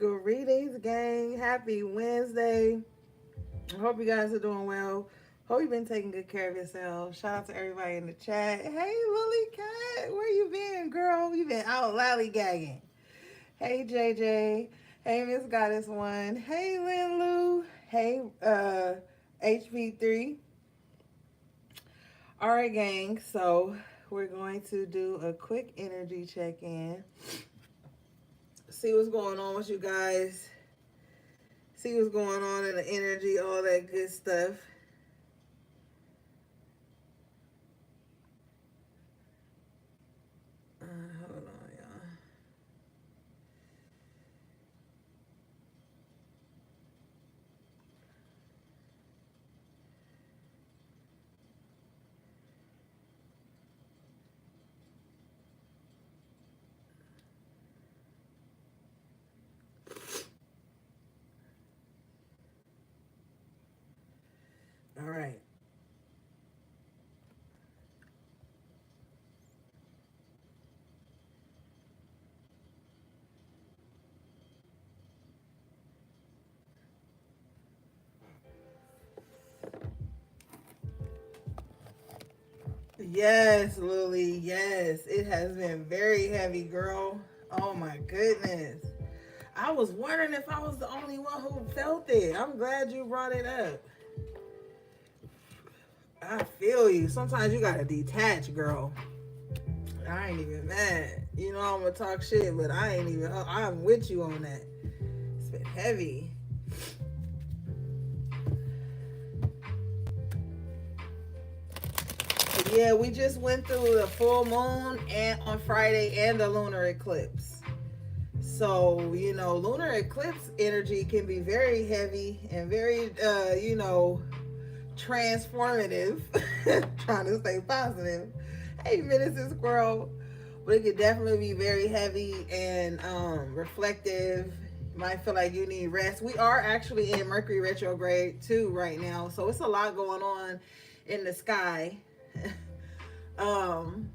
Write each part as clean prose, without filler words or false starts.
Greetings, gang. Happy Wednesday. I hope you guys are doing well. Hope you've been taking good care of yourself. Shout out to everybody in the chat. Hey, Lily Cat, where you been, girl? You been out lollygagging. Hey, JJ. Hey, Miss Goddess One. Hey, Lynn Lou. Hey, HP3. All right, gang. So we're going to do a quick energy check-in. See what's going on with you guys. See what's going on in the energy, all that good stuff. Hold on, y'all. All right. Yes, Lily. Yes, it has been very heavy, girl. Oh my goodness. I was wondering if I was the only one who felt it. I'm glad you brought it up. I feel you. Sometimes you gotta detach, girl. I ain't even mad. You know I'm gonna talk shit, but I ain't even. I'm with you on that. It's been heavy. Yeah, we just went through the full moon and on Friday and the lunar eclipse. So, lunar eclipse energy can be very heavy and very, transformative. Trying to stay positive. Hey, Minister Squirrel. But it could definitely be very heavy and reflective. You might feel like you need rest. We are actually in Mercury retrograde too right now. So it's a lot going on in the sky. um,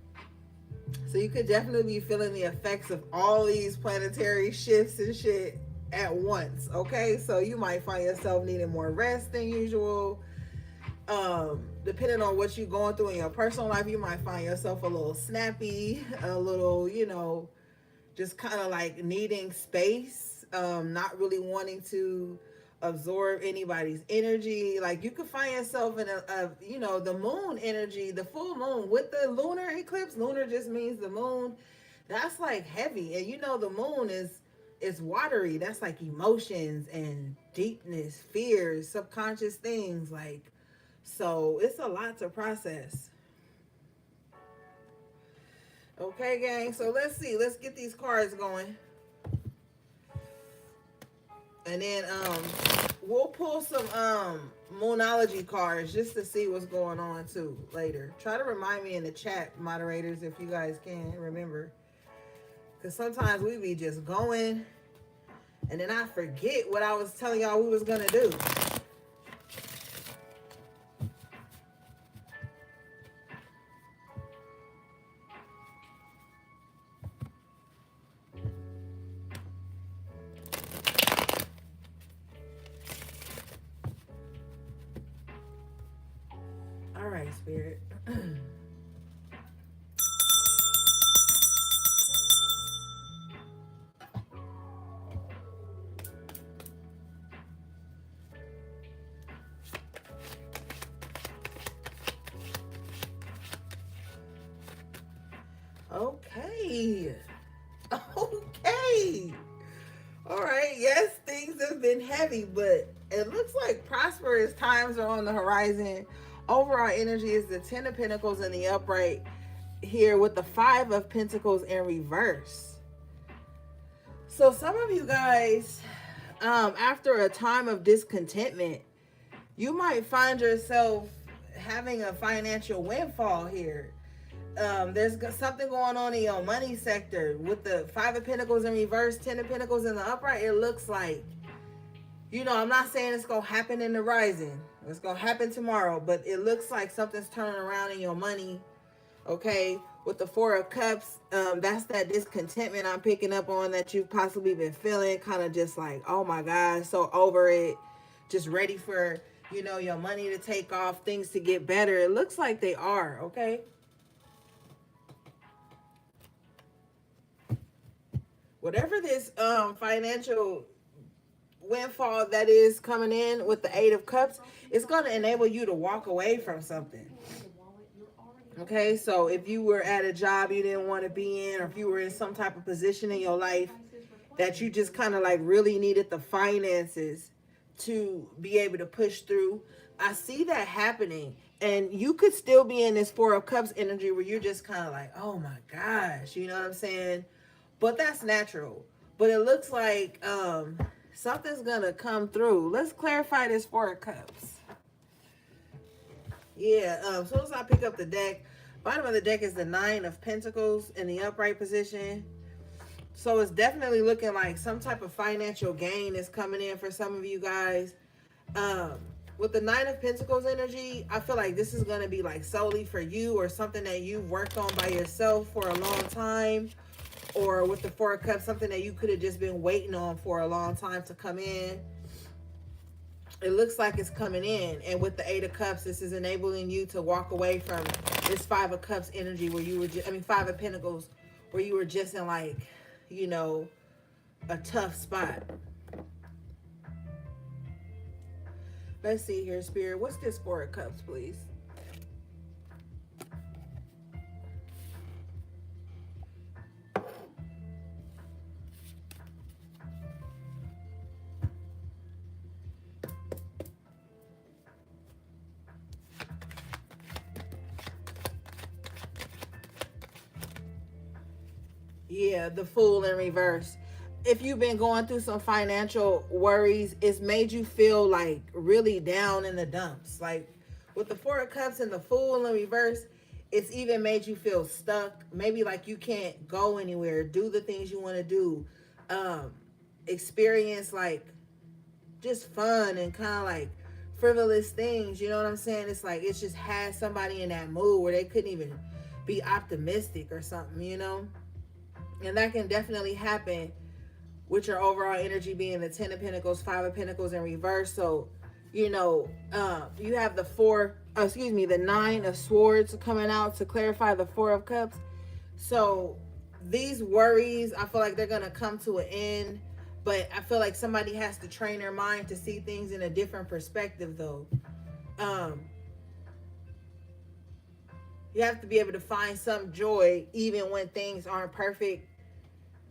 so you could definitely be feeling the effects of all these planetary shifts and shit at once. Okay, so you might find yourself needing more rest than usual. Depending on what you're going through in your personal life, you might find yourself a little snappy, a little, just kind of like needing space, not really wanting to absorb anybody's energy. Like you could find yourself in the moon energy, the full moon with the lunar eclipse. Lunar just means the moon. That's like heavy, and the moon is watery. That's like emotions and deepness, fears, subconscious things. Like, so it's a lot to process. Okay, gang. So let's see. Let's get these cards going. And then we'll pull some moonology cards just to see what's going on too later. Try to remind me in the chat, moderators, if you guys can remember. Because sometimes we be just going and then I forget what I was telling y'all we was gonna do. All right, Spirit. Okay. Okay. All right. Yes, things have been heavy, but it looks like prosperous times are on the horizon. Overall energy is the Ten of Pentacles in the upright here with the Five of Pentacles in reverse. So some of you guys, after a time of discontentment, you might find yourself having a financial windfall here. There's something going on in your money sector with the Five of Pentacles in reverse, Ten of Pentacles in the upright. It looks like, I'm not saying it's going to happen in the rising. It's going to happen tomorrow, but it looks like something's turning around in your money Okay, with the Four of Cups, that's that discontentment I'm picking up on that you've possibly been feeling, kind of just like, oh my God, so over it, just ready for, you know, your money to take off, things to get better. It looks like they are, okay? Whatever this financial windfall that is coming in with the Eight of Cups, it's going to enable you to walk away from something. Okay, so if you were at a job you didn't want to be in, or if you were in some type of position in your life that you just kind of like really needed the finances to be able to push through, I see that happening. And you could still be in this Four of Cups energy where you're just kind of like, oh my gosh, you know what I'm saying? But that's natural. But it looks like something's gonna come through. Let's clarify this Four of Cups. Yeah, as soon as I pick up the deck, bottom of the deck is the Nine of Pentacles in the upright position. So it's definitely looking like some type of financial gain is coming in for some of you guys. Um, with the Nine of Pentacles energy, I feel like this is going to be like solely for you, or something that you've worked on by yourself for a long time. Or with the Four of Cups, something that you could have just been waiting on for a long time to come in. It looks like it's coming in. And with the Eight of Cups, this is enabling you to walk away from this Five of Cups energy where you were just, Five of Pentacles, where you were just in like, you know, a tough spot. Let's see here, Spirit. What's this Four of Cups, please? Yeah, the Fool in reverse. If you've been going through some financial worries, it's made you feel like really down in the dumps. Like with the Four of Cups and the Fool in reverse, it's even made you feel stuck. Maybe like you can't go anywhere, do the things you want to do, um, experience like just fun and kind of like frivolous things. You know what I'm saying? It's like it's just had somebody in that mood where they couldn't even be optimistic or something, you know? And that can definitely happen with your overall energy being the Ten of Pentacles, Five of Pentacles in reverse. So, you know, you have the Nine of Swords coming out to clarify the Four of Cups. So these worries, I feel like they're going to come to an end. But I feel like somebody has to train their mind to see things in a different perspective, though. You have to be able to find some joy even when things aren't perfect.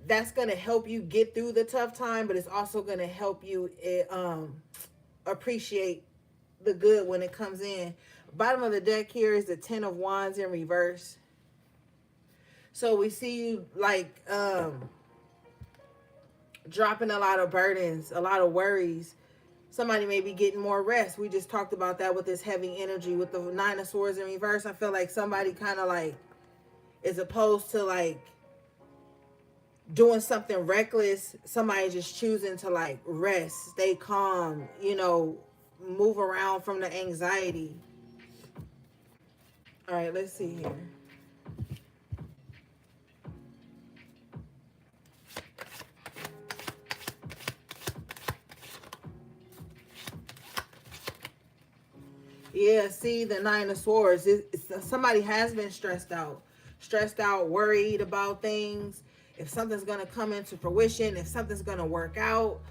That's going to help you get through the tough time, but it's also going to help you appreciate the good when it comes in. Bottom of the deck here is the Ten of Wands in reverse. So we see you like dropping a lot of burdens, a lot of worries. Somebody may be getting more rest. We just talked about that with this heavy energy. With the Nine of Swords in reverse, I feel like somebody kind of like, as opposed to like doing something reckless, somebody just choosing to like rest, stay calm, you know, move around from the anxiety. All right, let's see here. Yeah, see the Nine of Swords. Somebody has been stressed out, worried about things. If something's going to come into fruition, if something's going to work out.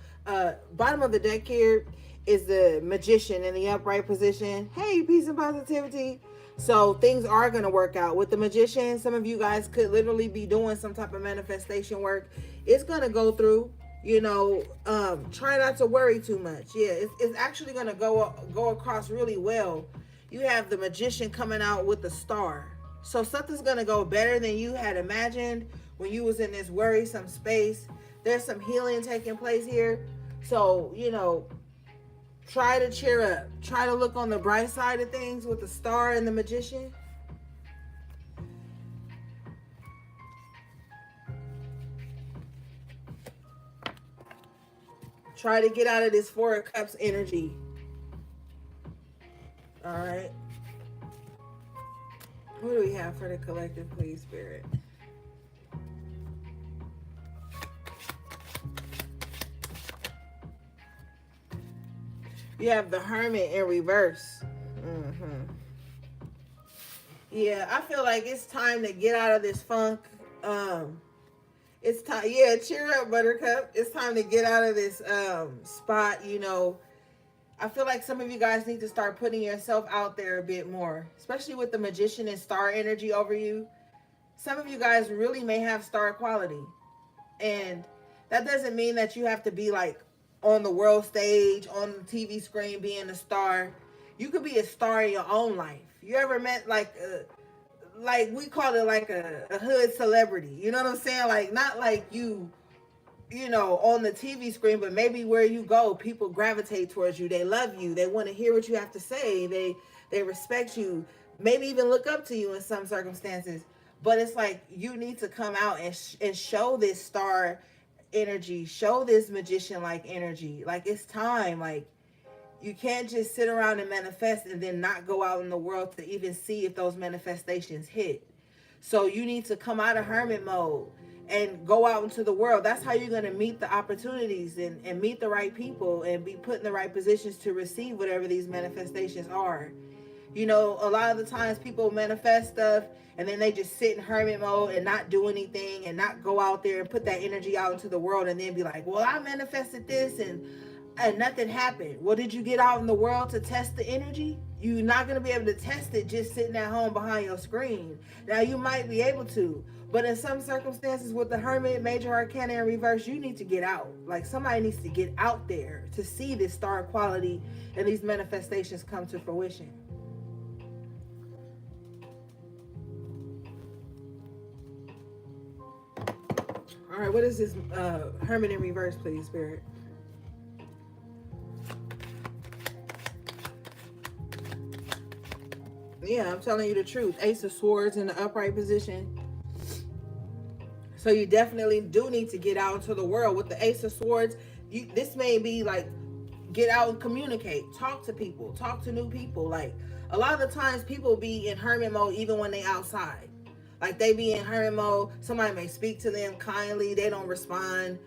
Bottom of the deck here is the Magician in the upright position. Hey, peace and positivity. So things are going to work out. With the Magician, some of you guys could literally be doing some type of manifestation work. It's going to go through. You know, try not to worry too much. Yeah, it's actually going to go across really well. You have the Magician coming out with the Star. So something's going to go better than you had imagined when you was in this worrisome space. There's some healing taking place here. So, you know, try to cheer up. Try to look on the bright side of things with the Star and the Magician. Try to get out of this Four of Cups energy. All right. What do we have for the collective, please, Spirit? You have the Hermit in reverse. Mm-hmm. Yeah, I feel like it's time to get out of this funk. It's time. Yeah, cheer up, Buttercup. It's time to get out of this spot. I feel like some of you guys need to start putting yourself out there a bit more, especially with the Magician and Star energy over you. Some of you guys really may have star quality, and that doesn't mean that you have to be like on the world stage, on the TV screen, being a star. You could be a star in your own life. You ever met like we call it like a hood celebrity? You know what I'm saying? Like not like on the TV screen, but maybe where you go, people gravitate towards you. They love you. They want to hear what you have to say. They respect you. Maybe even look up to you in some circumstances. But it's like you need to come out and show this star energy, show this magician like energy. Like it's time. Like you can't just sit around and manifest and then not go out in the world to even see if those manifestations hit. So you need to come out of hermit mode and go out into the world. That's how you're going to meet the opportunities and meet the right people and be put in the right positions to receive whatever these manifestations are. A lot of the times people manifest stuff and then they just sit in hermit mode and not do anything and not go out there and put that energy out into the world and then be like, well, I manifested this and nothing happened. Well, did you get out in the world to test the energy? You're not going to be able to test it just sitting at home behind your screen. Now, you might be able to, but in some circumstances with the Hermit, Major Arcana in reverse, you need to get out. Like somebody needs to get out there to see this star quality and these manifestations come to fruition. All right, what is this Hermit in reverse, please, Spirit? Yeah, I'm telling you the truth. Ace of Swords in the upright position. So you definitely do need to get out into the world. With the Ace of Swords, this may be like get out and communicate. Talk to people. Talk to new people. Like a lot of the times people be in hermit mode even when they outside. Like they be in hermit mode. Somebody may speak to them kindly. They don't respond.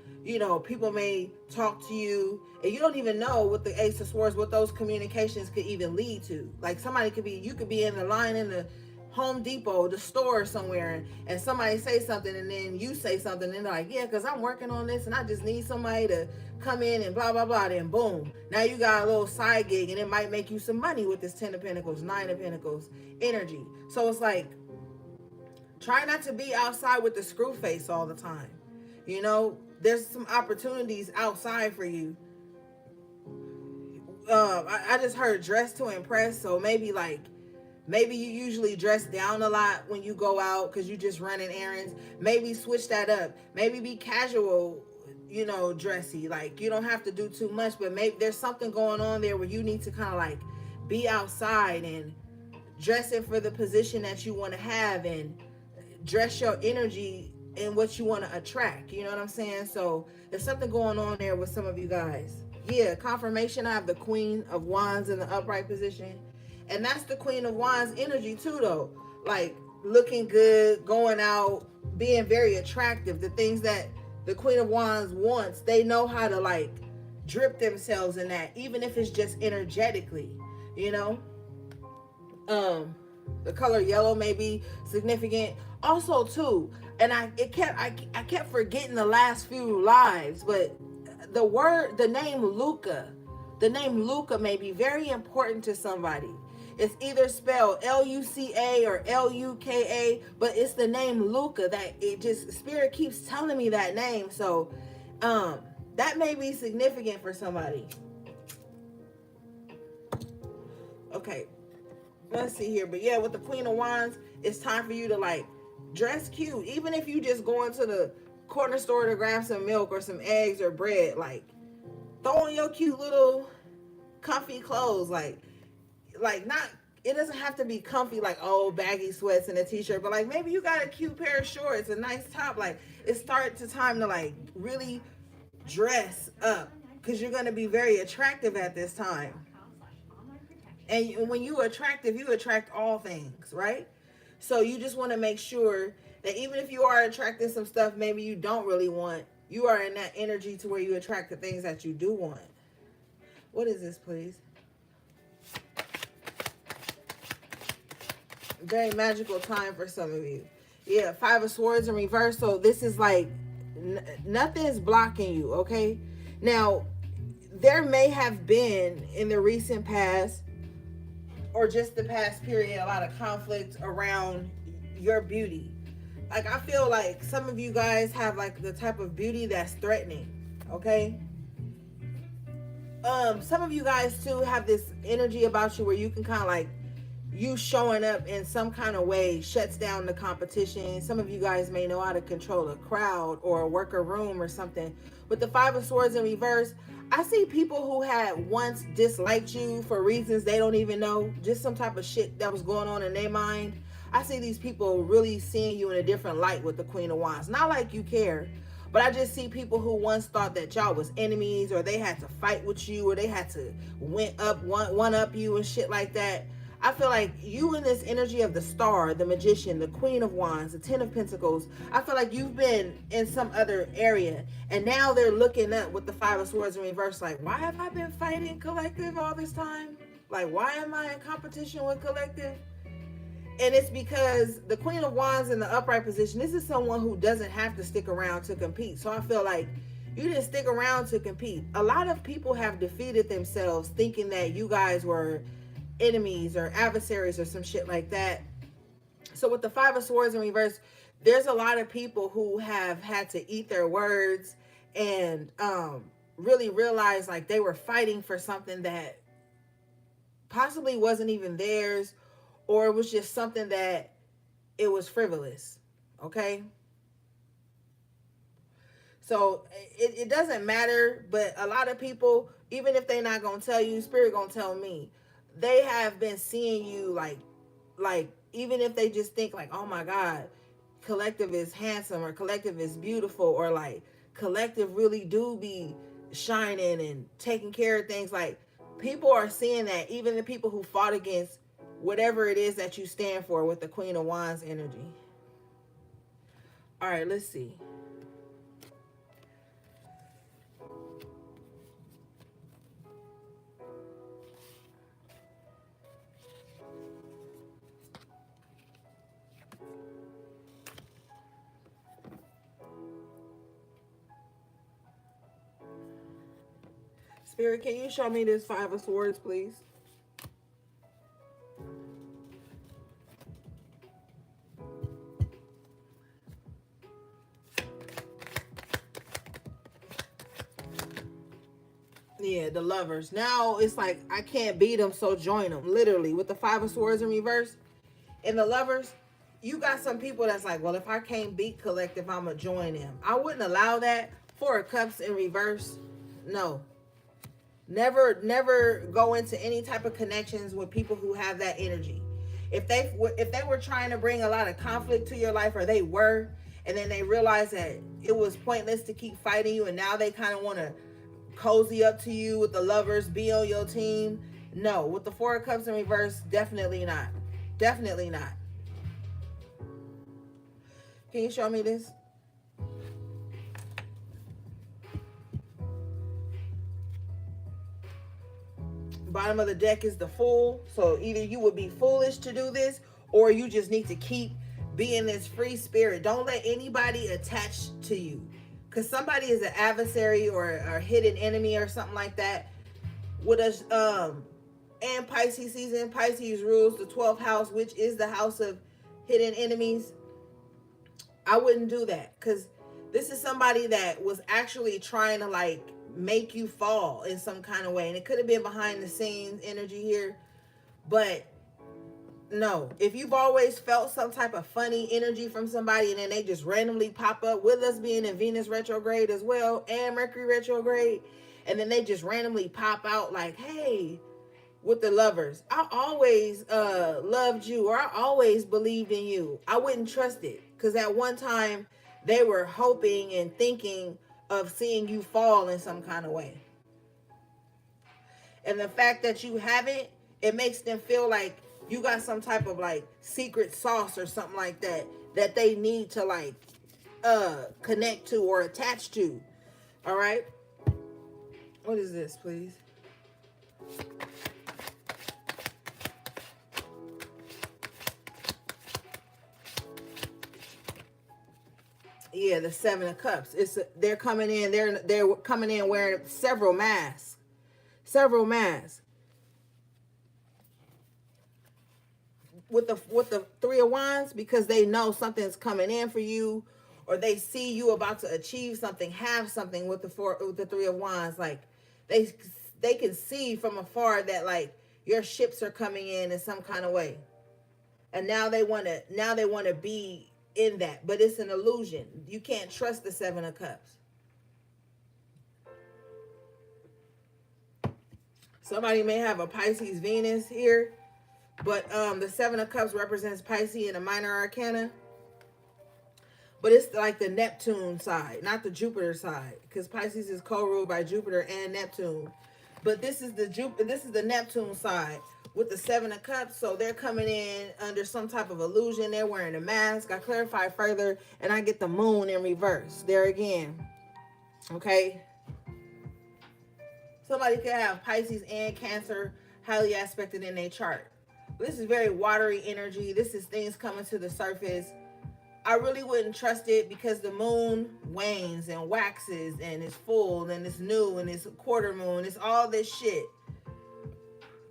People may talk to you and you don't even know with the Ace of Swords what those communications could even lead to. Like you could be in the line in the Home Depot, the store somewhere, and somebody say something and then you say something and they're like, yeah, because I'm working on this and I just need somebody to come in and blah, blah, blah. Then boom, now you got a little side gig and it might make you some money with this 10 of Pentacles, 9 of Pentacles energy. So it's like, try not to be outside with the screw face all the time. There's some opportunities outside for you. I just heard dress to impress. So maybe you usually dress down a lot when you go out because you just running errands. Maybe switch that up. Maybe be casual, dressy. Like you don't have to do too much, but maybe there's something going on there where you need to kind of like be outside and dress it for the position that you want to have and dress your energy in what you want to attract. You know what I'm saying? So there's something going on there with some of you guys. Yeah, confirmation. I have the Queen of Wands in the upright position. And that's the Queen of Wands energy too, though. Like looking good, going out, being very attractive. The things that the Queen of Wands wants, they know how to like drip themselves in that, even if it's just energetically, the color yellow may be significant. Also, too, and I kept forgetting the last few lives, but the name Luca may be very important to somebody. It's either spelled Luca or Luka, but it's the name Luca that it just Spirit keeps telling me that name. So, that may be significant for somebody. Okay, let's see here. But yeah, with the Queen of Wands, it's time for you to like dress cute. Even if you just go into the corner store to grab some milk or some eggs or bread, like throw on your cute little comfy clothes. Like not, it doesn't have to be comfy like baggy sweats and a t-shirt, but like maybe you got a cute pair of shorts, a nice top. Like it's time to like really dress up because you're going to be very attractive at this time. And when you attractive, you attract all things, right? So you just want to make sure that even if you are attracting some stuff maybe you don't really want, you are in that energy to where you attract the things that you do want. What is this, please? Very magical time for some of you. Yeah, Five of Swords in reverse. So this is like nothing is blocking you, okay? Now, there may have been in the recent past or just the past period a lot of conflict around your beauty. Like I feel like some of you guys have like the type of beauty that's threatening, okay? Some of you guys too have this energy about you where you can kind of like, you showing up in some kind of way shuts down the competition. Some of you guys may know how to control a crowd or work a room or something. With the Five of Swords in reverse, I see people who had once disliked you for reasons they don't even know, just some type of shit that was going on in their mind. I see these people really seeing you in a different light with the Queen of Wands. Not like you care, but I just see people who once thought that y'all was enemies, or they had to fight with you, or they had to one up you and shit like that. I feel like you in this energy of the Star, the Magician, the Queen of Wands, the Ten of Pentacles, I feel like you've been in some other area. And now they're looking up with the Five of Swords in reverse like, why have I been fighting Collective all this time? Like, why am I in competition with Collective? And it's because the Queen of Wands in the upright position, this is someone who doesn't have to stick around to compete. So I feel like you didn't stick around to compete. A lot of people have defeated themselves thinking that you guys were enemies or adversaries or some shit like that. So with the Five of Swords in reverse, there's a lot of people who have had to eat their words and really realize like they were fighting for something that possibly wasn't even theirs, or it was just something that it was frivolous. Okay. So it doesn't matter, but a lot of people, even if they're not gonna tell you, Spirit gonna tell me, they have been seeing you like even if they just think like, oh my God, Collective is handsome, or Collective is beautiful, or like Collective really do be shining and taking care of things. Like people are seeing that, even the people who fought against whatever it is that you stand for with the Queen of Wands energy. All right, let's see. Spirit, can you show me this Five of Swords, please? Yeah, the Lovers. Now it's like, I can't beat them, so join them. Literally, with the Five of Swords in reverse. And the Lovers, you got some people that's like, well, if I can't beat Collective, I'm going to join them. I wouldn't allow that. Four of Cups in reverse. No. Never go into any type of connections with people who have that energy. If they were trying to bring a lot of conflict to your life, or they were, and then they realized that it was pointless to keep fighting you, and now they kind of want to cozy up to you with the Lovers, be on your team. No, with the Four of Cups in reverse, definitely not. Definitely not. Can you show me this? Bottom of the deck is the Fool. So either you would be foolish to do this, or you just need to keep being this free spirit. Don't let anybody attach to you, because somebody is an adversary or a hidden enemy or something like that. With us, and Pisces season, Pisces rules the 12th house, which is the house of hidden enemies. I wouldn't do that, because this is somebody that was actually trying to like make you fall in some kind of way. And it could have been behind the scenes energy here. But no, if you've always felt some type of funny energy from somebody, and then they just randomly pop up, with us being in Venus retrograde as well and Mercury retrograde, and then they just randomly pop out like, hey, with the Lovers, I always loved you, or I always believed in you. I wouldn't trust it, because at one time they were hoping and thinking of seeing you fall in some kind of way. And the fact that you haven't, it makes them feel like you got some type of like secret sauce or something like that that they need to like connect to or attach to. All right. What is this, please? Yeah, the Seven of Cups. They're coming in. They're coming in wearing several masks. Several masks. With the Three of Wands, because they know something's coming in for you, or they see you about to achieve something, have something with the Three of Wands. Like they they can see from afar that like your ships are coming in some kind of way, and now they want to be in that, but it's an illusion. You can't trust the Seven of Cups. Somebody may have a Pisces Venus here, but the Seven of Cups represents Pisces in a minor arcana. But it's like the Neptune side, not the Jupiter side, because Pisces is co-ruled by Jupiter and Neptune. But this is the Neptune side with the Seven of Cups. So they're coming in under some type of illusion. They're wearing a mask. I clarify further, and I get the Moon in reverse there again. Okay. Somebody could have Pisces and Cancer highly aspected in their chart. This is very watery energy. This is things coming to the surface. I really wouldn't trust it because the moon wanes and waxes and it's full and it's new and it's a quarter moon. It's all this shit.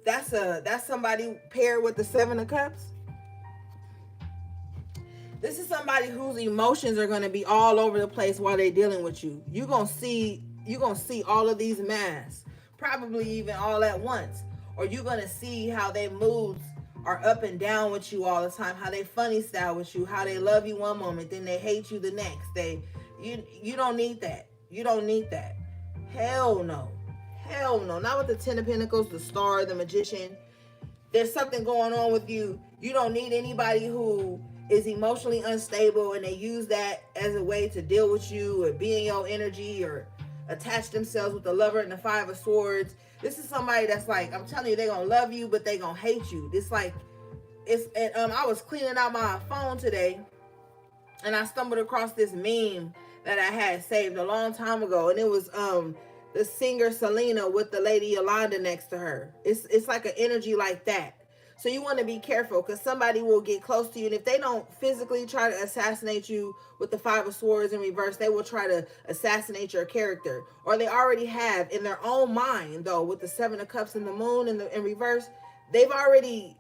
That's somebody paired with the Seven of Cups. This is somebody whose emotions are going to be all over the place while they're dealing with you. You're going to see all of these masks, probably even all at once. Or you're going to see how their moods are up and down with you all the time, how they funny style with you, how they love you one moment, then they hate you the next. You don't need that. You don't need that. Hell no. Hell no. Not with the Ten of Pentacles, the Star, the Magician. There's something going on with you. You don't need anybody who is emotionally unstable and they use that as a way to deal with you or be in your energy or attach themselves with the Lover and the Five of Swords. This is somebody that's like, I'm telling you, they're gonna love you, but they gonna hate you. I was cleaning out my phone today and I stumbled across this meme that I had saved a long time ago, and it was the singer Selena with the lady Yolanda next to her. It's like an energy like that. So you want to be careful because somebody will get close to you, and if they don't physically try to assassinate you with the Five of Swords in reverse, they will try to assassinate your character, or they already have in their own mind. Though with the Seven of Cups and the Moon in reverse, they've already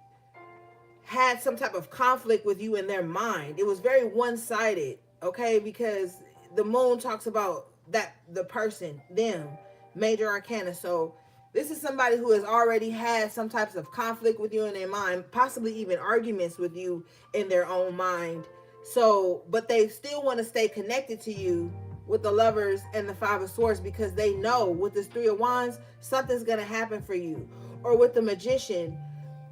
had some type of conflict with you in their mind. It was very one-sided, okay? Because the Moon talks about the person, them, major arcana. So this is somebody who has already had some types of conflict with you in their mind, possibly even arguments with you in their own mind. So, but they still want to stay connected to you with the Lovers and the Five of Swords because they know with this Three of Wands, something's going to happen for you. Or with the Magician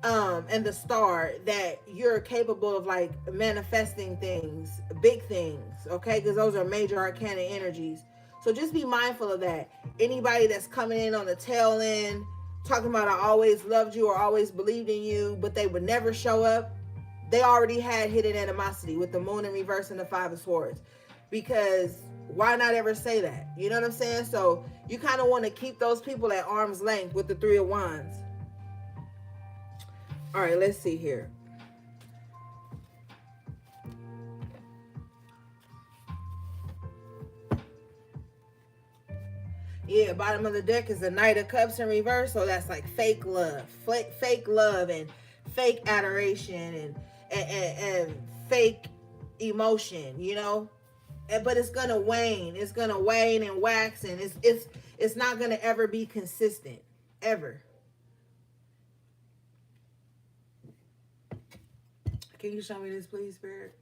and the Star, that you're capable of like manifesting things, big things, okay? Because those are major arcana energies. So just be mindful of that. Anybody that's coming in on the tail end, talking about I always loved you or always believed in you, but they would never show up, they already had hidden animosity with the Moon in reverse and the Five of Swords. Because why not ever say that? You know what I'm saying? So you kind of want to keep those people at arm's length with the Three of Wands. All right, let's see here. Yeah, bottom of the deck is the Knight of Cups in reverse. So that's like fake love and fake adoration and fake emotion, you know. But it's gonna wane. It's gonna wane and wax, and it's not gonna ever be consistent, ever. Can you show me this, please, Spirit?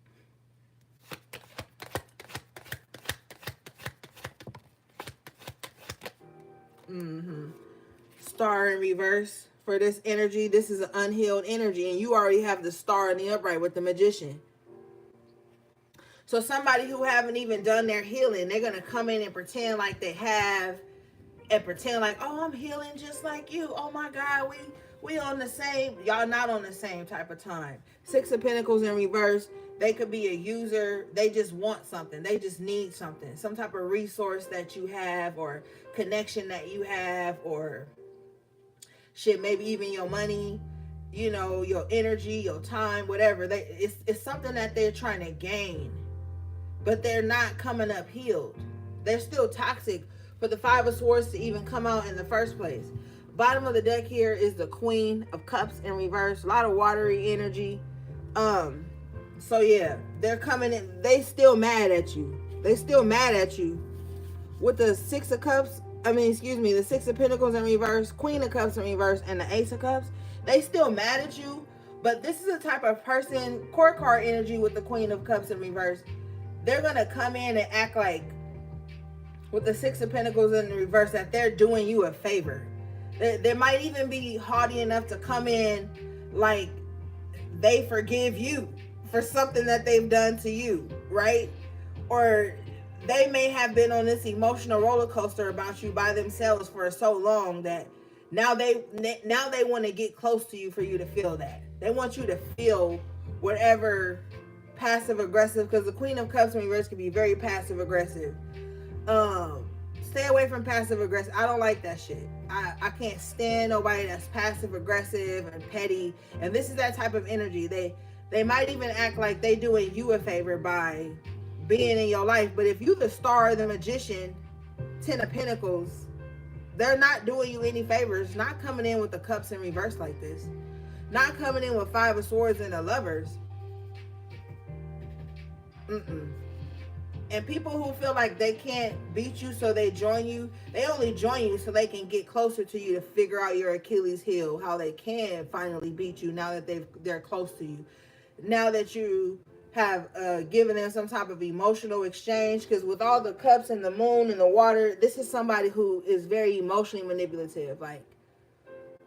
Star in reverse for this energy. This is an unhealed energy, and you already have the Star in the upright with the Magician. So somebody who haven't even done their healing, they're going to come in and pretend like they have, and pretend like, oh, I'm healing just like you. Oh my God, we on the same, y'all not on the same type of time. Six of Pentacles in reverse, they could be a user. They just want something. They just need something. Some type of resource that you have, or connection that you have, or shit, maybe even your money, you know, your energy, your time, whatever. It's something that they're trying to gain, but they're not coming up healed. They're still toxic for the Five of Swords to even come out in the first place. Bottom of the deck here is the Queen of Cups in reverse. A lot of watery energy. So yeah, they're coming in. They still mad at you. They still mad at you. With the Six of Cups, the Six of Pentacles in reverse, Queen of Cups in reverse, and the Ace of Cups, they still mad at you. But this is the type of person, court card energy with the Queen of Cups in reverse. They're going to come in and act like, with the Six of Pentacles in the reverse, that they're doing you a favor. They might even be haughty enough to come in like they forgive you for something that they've done to you, right? Or they may have been on this emotional roller coaster about you by themselves for so long that now they want to get close to you for you to feel that. They want you to feel whatever passive aggressive, because the Queen of Cups in reverse can be very passive aggressive. Stay away from passive aggressive. I don't like that shit. I can't stand nobody that's passive aggressive and petty. And this is that type of energy. They might even act like they doing you a favor by being in your life. But if you the star, the magician, Ten of Pentacles, they're not doing you any favors. Not coming in with the Cups in reverse like this. Not coming in with Five of Swords and the Lovers. And people who feel like they can't beat you, so they join you, they only join you so they can get closer to you, to figure out your Achilles heel, how they can finally beat you now that they're close to you. Now that you have given them some type of emotional exchange, because with all the cups and the moon and the water, this is somebody who is very emotionally manipulative. Like,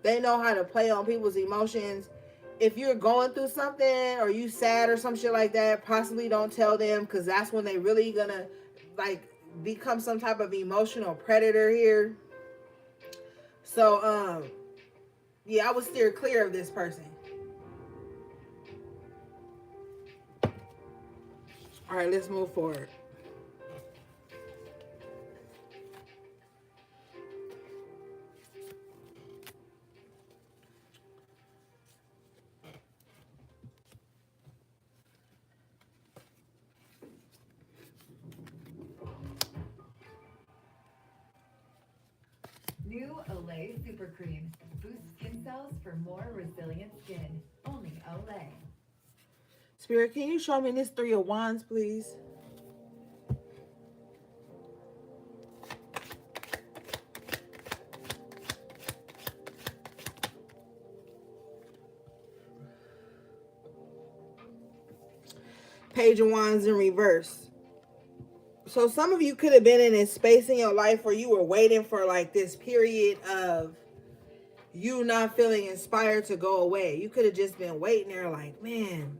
they know how to play on people's emotions. If you're going through something or you sad or some shit like that, possibly don't tell them, because that's when they really gonna like become some type of emotional predator here. So yeah, I would steer clear of this person. All right, let's move forward. New Olay Super Cream. Boosts skin cells for more resilient skin. Only Olay. Spirit, can you show me this Three of Wands, please? Page of Wands in reverse. So some of you could have been in this space in your life where you were waiting for like this period of you not feeling inspired to go away. You could have just been waiting there like, man,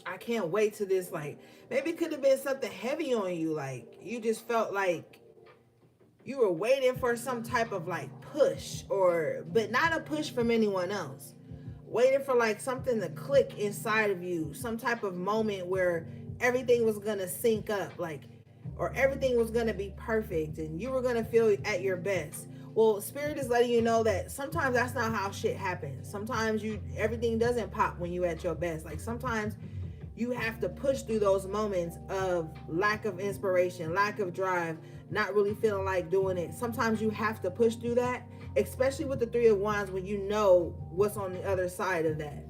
I can't wait to this. Like, maybe it could have been something heavy on you. Like, you just felt like you were waiting for some type of like push, but not a push from anyone else. Waiting for like something to click inside of you. Some type of moment where everything was going to sync up, like, or everything was going to be perfect and you were going to feel at your best. Well, Spirit is letting you know that sometimes that's not how shit happens. Sometimes everything doesn't pop when you at your best. Like, sometimes you have to push through those moments of lack of inspiration, lack of drive, not really feeling like doing it. Sometimes you have to push through that, especially with the Three of Wands, when you know what's on the other side of that.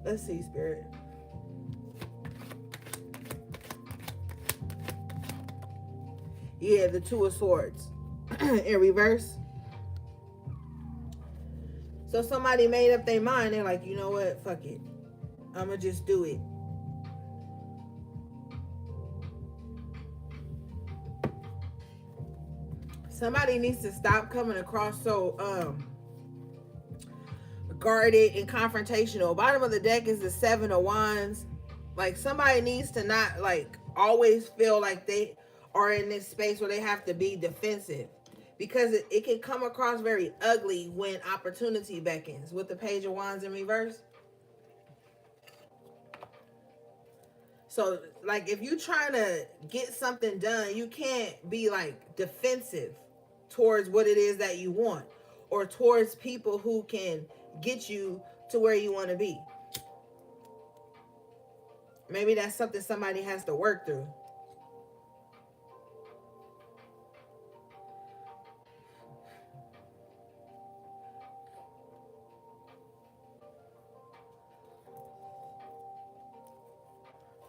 Let's see, Spirit. Yeah, the Two of Swords in reverse. So somebody made up their mind. They're like, you know what? Fuck it. I'm going to just do it. Somebody needs to stop coming across so guarded and confrontational. Bottom of the deck is the Seven of Wands. Like, somebody needs to not like always feel like they are in this space where they have to be defensive. because it can come across very ugly when opportunity beckons with the Page of Wands in reverse. So, like, if you're trying to get something done, you can't be like defensive towards what it is that you want, or towards people who can get you to where you want to be. Maybe that's something somebody has to work through.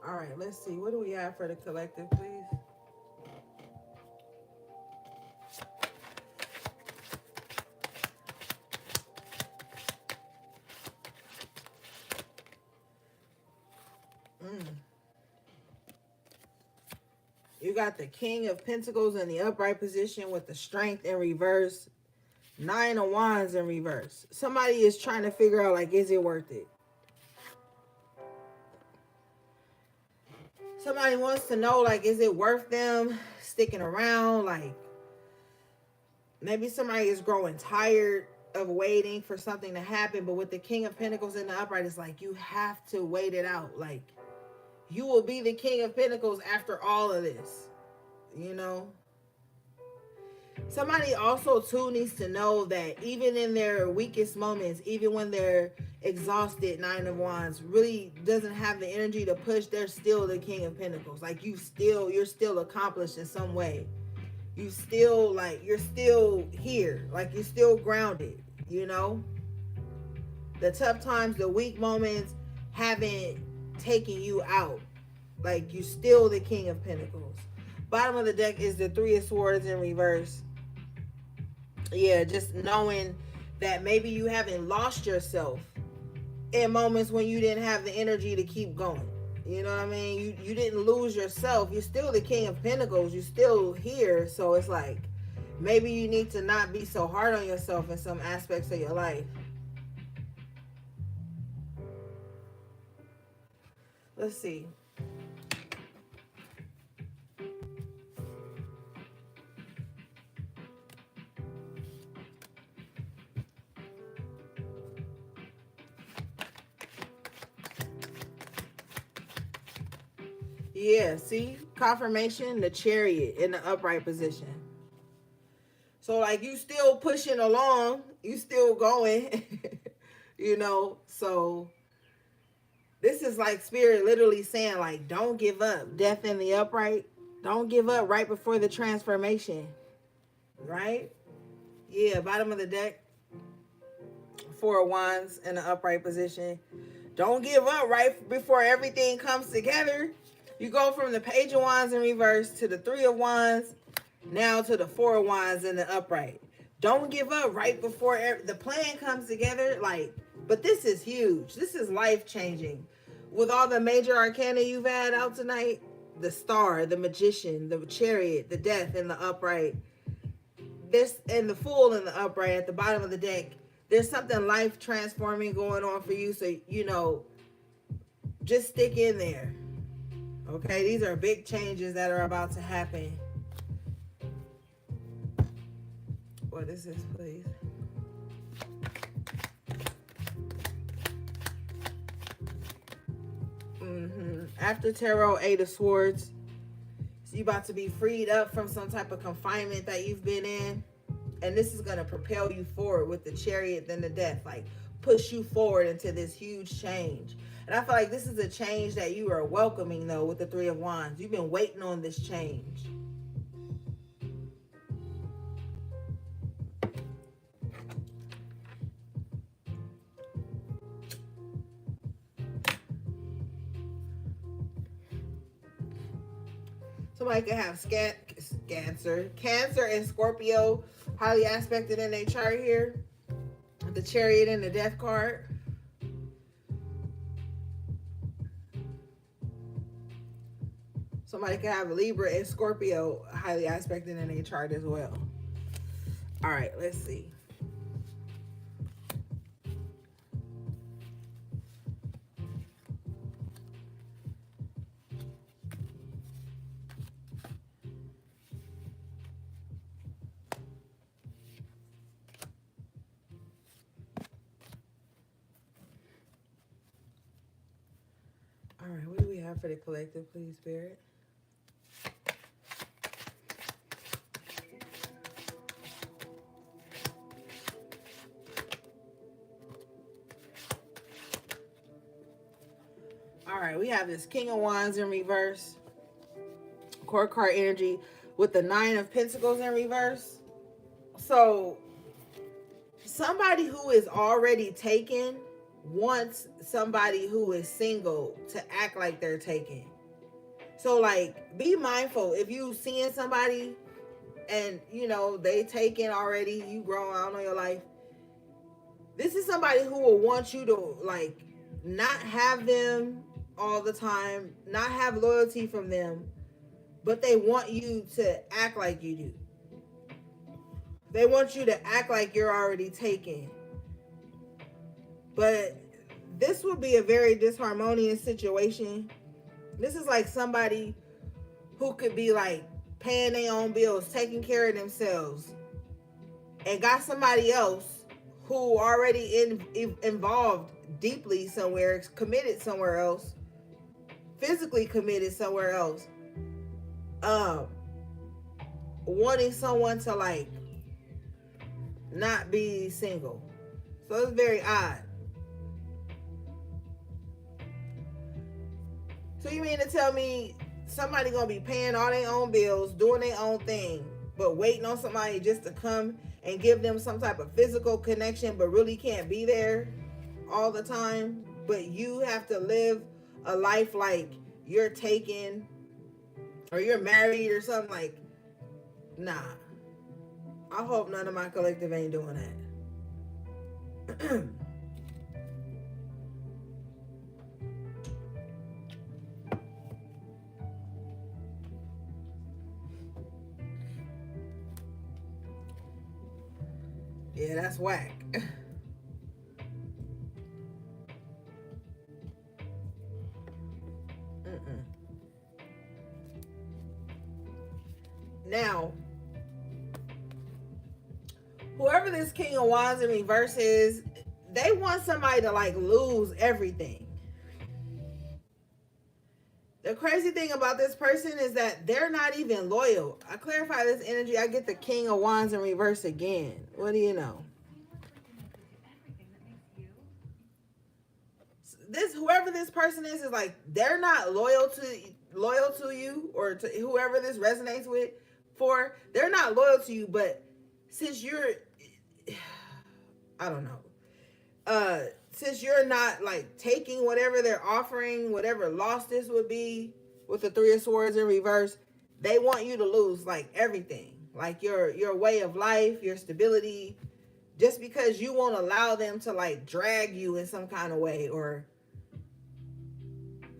All right, let's see. What do we have for the collective, please? You got the King of Pentacles in the upright position with the Strength in reverse. 9 of Wands in reverse. Somebody is trying to figure out, like, is it worth it? Somebody wants to know, like, is it worth them sticking around? Like, maybe somebody is growing tired of waiting for something to happen. But with the King of Pentacles in the upright, it's like you have to wait it out. Like, you will be the King of Pentacles after all of this, you know? Somebody also too needs to know that even in their weakest moments, even when they're exhausted, 9 of Wands really doesn't have the energy to push, they're still the King of Pentacles. Like, you're still accomplished in some way. You're still here. Like, you're still grounded, you know? The tough times, the weak moments haven't taken you out. Like, you're still the King of Pentacles. Bottom of the deck is the 3 of Swords in reverse. Yeah, just knowing that maybe you haven't lost yourself in moments when you didn't have the energy to keep going. You know what I mean? You didn't lose yourself. You're still the King of Pentacles. You're still here. So it's like, maybe you need to not be so hard on yourself in some aspects of your life. Let's see. Yeah, see? Confirmation, the Chariot in the upright position. So, like, you still pushing along. You still going. You know? So, this is like Spirit literally saying, like, don't give up. Death in the upright. Don't give up right before the transformation. Right? Yeah, bottom of the deck. 4 of Wands in the upright position. Don't give up right before everything comes together. You go from the Page of Wands in reverse to the 3 of Wands, now to the 4 of Wands in the upright. Don't give up right before the plan comes together. Like, but this is huge. This is life-changing. With all the major arcana you've had out tonight, the Star, the Magician, the Chariot, the Death in the upright, this and the Fool in the upright at the bottom of the deck, there's something life-transforming going on for you. So, you know, just stick in there. Okay, these are big changes that are about to happen. What is this, please? After Tarot, 8 of Swords. So you about to be freed up from some type of confinement that you've been in. And this is going to propel you forward with the Chariot, then the Death. Like, push you forward into this huge change. And I feel like this is a change that you are welcoming, though, with the 3 of Wands. You've been waiting on this change. Somebody could have Cancer and Scorpio highly aspected in their chart here. The Chariot and the Death card. Somebody could have Libra and Scorpio highly aspected in their chart as well. All right, let's see. card for the collective, please, Spirit. All right, we have this King of Wands in reverse, core card energy with the Nine of Pentacles in reverse. So somebody who is already taken wants somebody who is single to act like they're taken. So like, be mindful if you seeing somebody and you know they taken already, you grown, I don't know, your life. This is somebody who will want you to like not have them all the time, not have loyalty from them, but they want you to act like you do. They want you to act like you're already taken. But this would be a very disharmonious situation. This is like somebody who could be like paying their own bills, taking care of themselves, and got somebody else who already involved deeply somewhere, committed somewhere else, physically committed somewhere else, wanting someone to like not be single. So it's very odd. So you mean to tell me somebody gonna be paying all their own bills, doing their own thing, but waiting on somebody just to come and give them some type of physical connection, but really can't be there all the time? But you have to live a life like you're taken or you're married or something. Like, nah. I hope none of my collective ain't doing that. Yeah, that's whack. Now, whoever this King of Wands in reverse is, they want somebody to like lose everything. The crazy thing about this person is that they're not even loyal. I clarify this energy. I get the King of Wands in reverse again. What do you know? This whoever this person is like they're not loyal to you or to whoever this resonates with. For they're not loyal to you, but since you're, I don't know. Since you're not like taking whatever they're offering, whatever loss this would be with the Three of Swords in reverse, they want you to lose like everything, like your way of life, your stability, just because you won't allow them to like drag you in some kind of way, or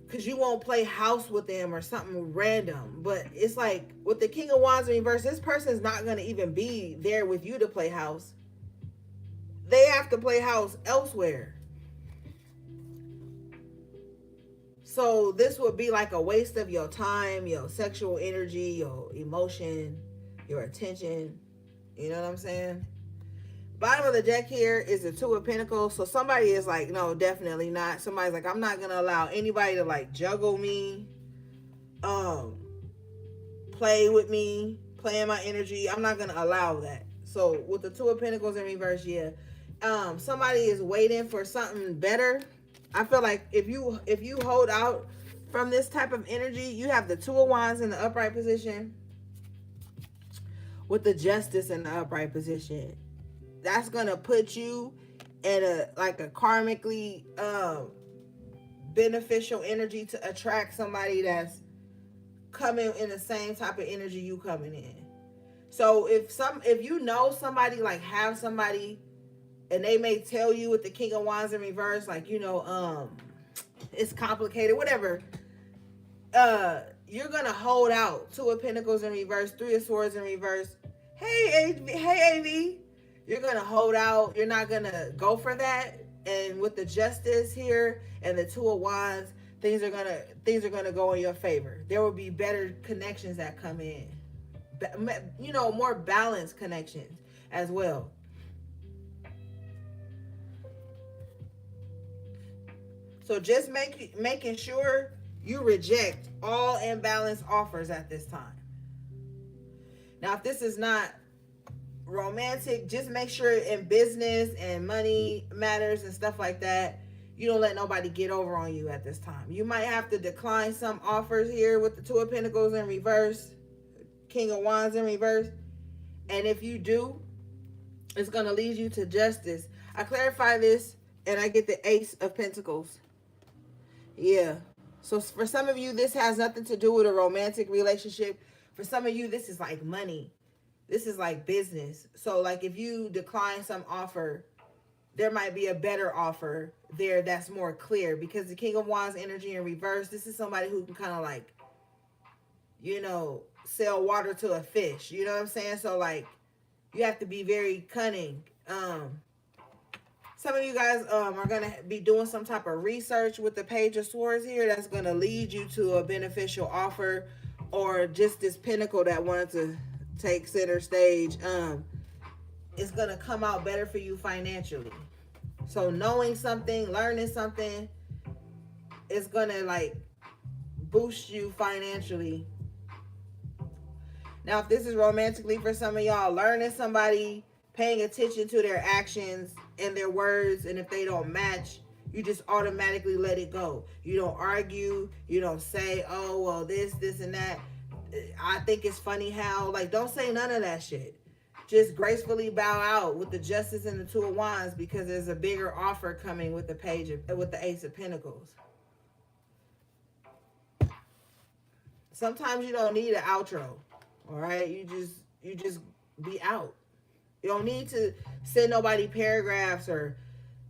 because you won't play house with them or something random. But it's like with the King of Wands in reverse, this person's not going to even be there with you to play house. They have to play house elsewhere. So this would be like a waste of your time, your sexual energy, your emotion, your attention. You know what I'm saying? Bottom of the deck here is the Two of Pentacles. So somebody is like, no, definitely not. Somebody's like, I'm not going to allow anybody to like juggle me, play with me, play in my energy. I'm not going to allow that. So with the Two of Pentacles in reverse, yeah. Somebody is waiting for something better. I feel like if you hold out from this type of energy, you have the Two of Wands in the upright position with the Justice in the upright position. That's gonna put you at a karmically beneficial energy to attract somebody that's coming in the same type of energy you coming in. So if you know somebody, like have somebody, and they may tell you with the King of Wands in reverse, like, you know, it's complicated, whatever. You're gonna hold out. Two of Pentacles in reverse, Three of Swords in reverse. Hey, AV. You're gonna hold out. You're not gonna go for that. And with the Justice here and the Two of Wands, things are gonna go in your favor. There will be better connections that come in. You know, more balanced connections as well. So just making sure You reject all imbalanced offers at this time. Now, if this is not romantic, just make sure in business and money matters and stuff like that, you don't let nobody get over on you at this time. You might have to decline some offers here with the Two of Pentacles in reverse, King of Wands in reverse. And if you do, it's going to lead you to justice. I clarify this and I get the Ace of Pentacles. Yeah. So for some of you, this has nothing to do with a romantic relationship. For some of you, this is like money. This is like business. So like if you decline some offer, there might be a better offer there that's more clear, because the King of Wands energy in reverse, this is somebody who can kind of like, you know, sell water to a fish. You know what I'm saying? So like you have to be very cunning. Some of you guys are going to be doing some type of research with the Page of Swords here that's going to lead you to a beneficial offer, or just this pinnacle that wanted to take center stage. It's going to come out better for you financially. So knowing something, learning something, is going to like boost you financially. Now, if this is romantically for some of y'all, learning somebody, paying attention to their actions and their words, and if they don't match, you just automatically let it go. You don't argue. You don't say, oh, well, this, and that. I think it's funny how, like, don't say none of that shit. Just gracefully bow out with the Justice and the Two of Wands, because there's a bigger offer coming with the Ace of Pentacles. Sometimes you don't need an outro. All right, you just be out. You don't need to send nobody paragraphs or,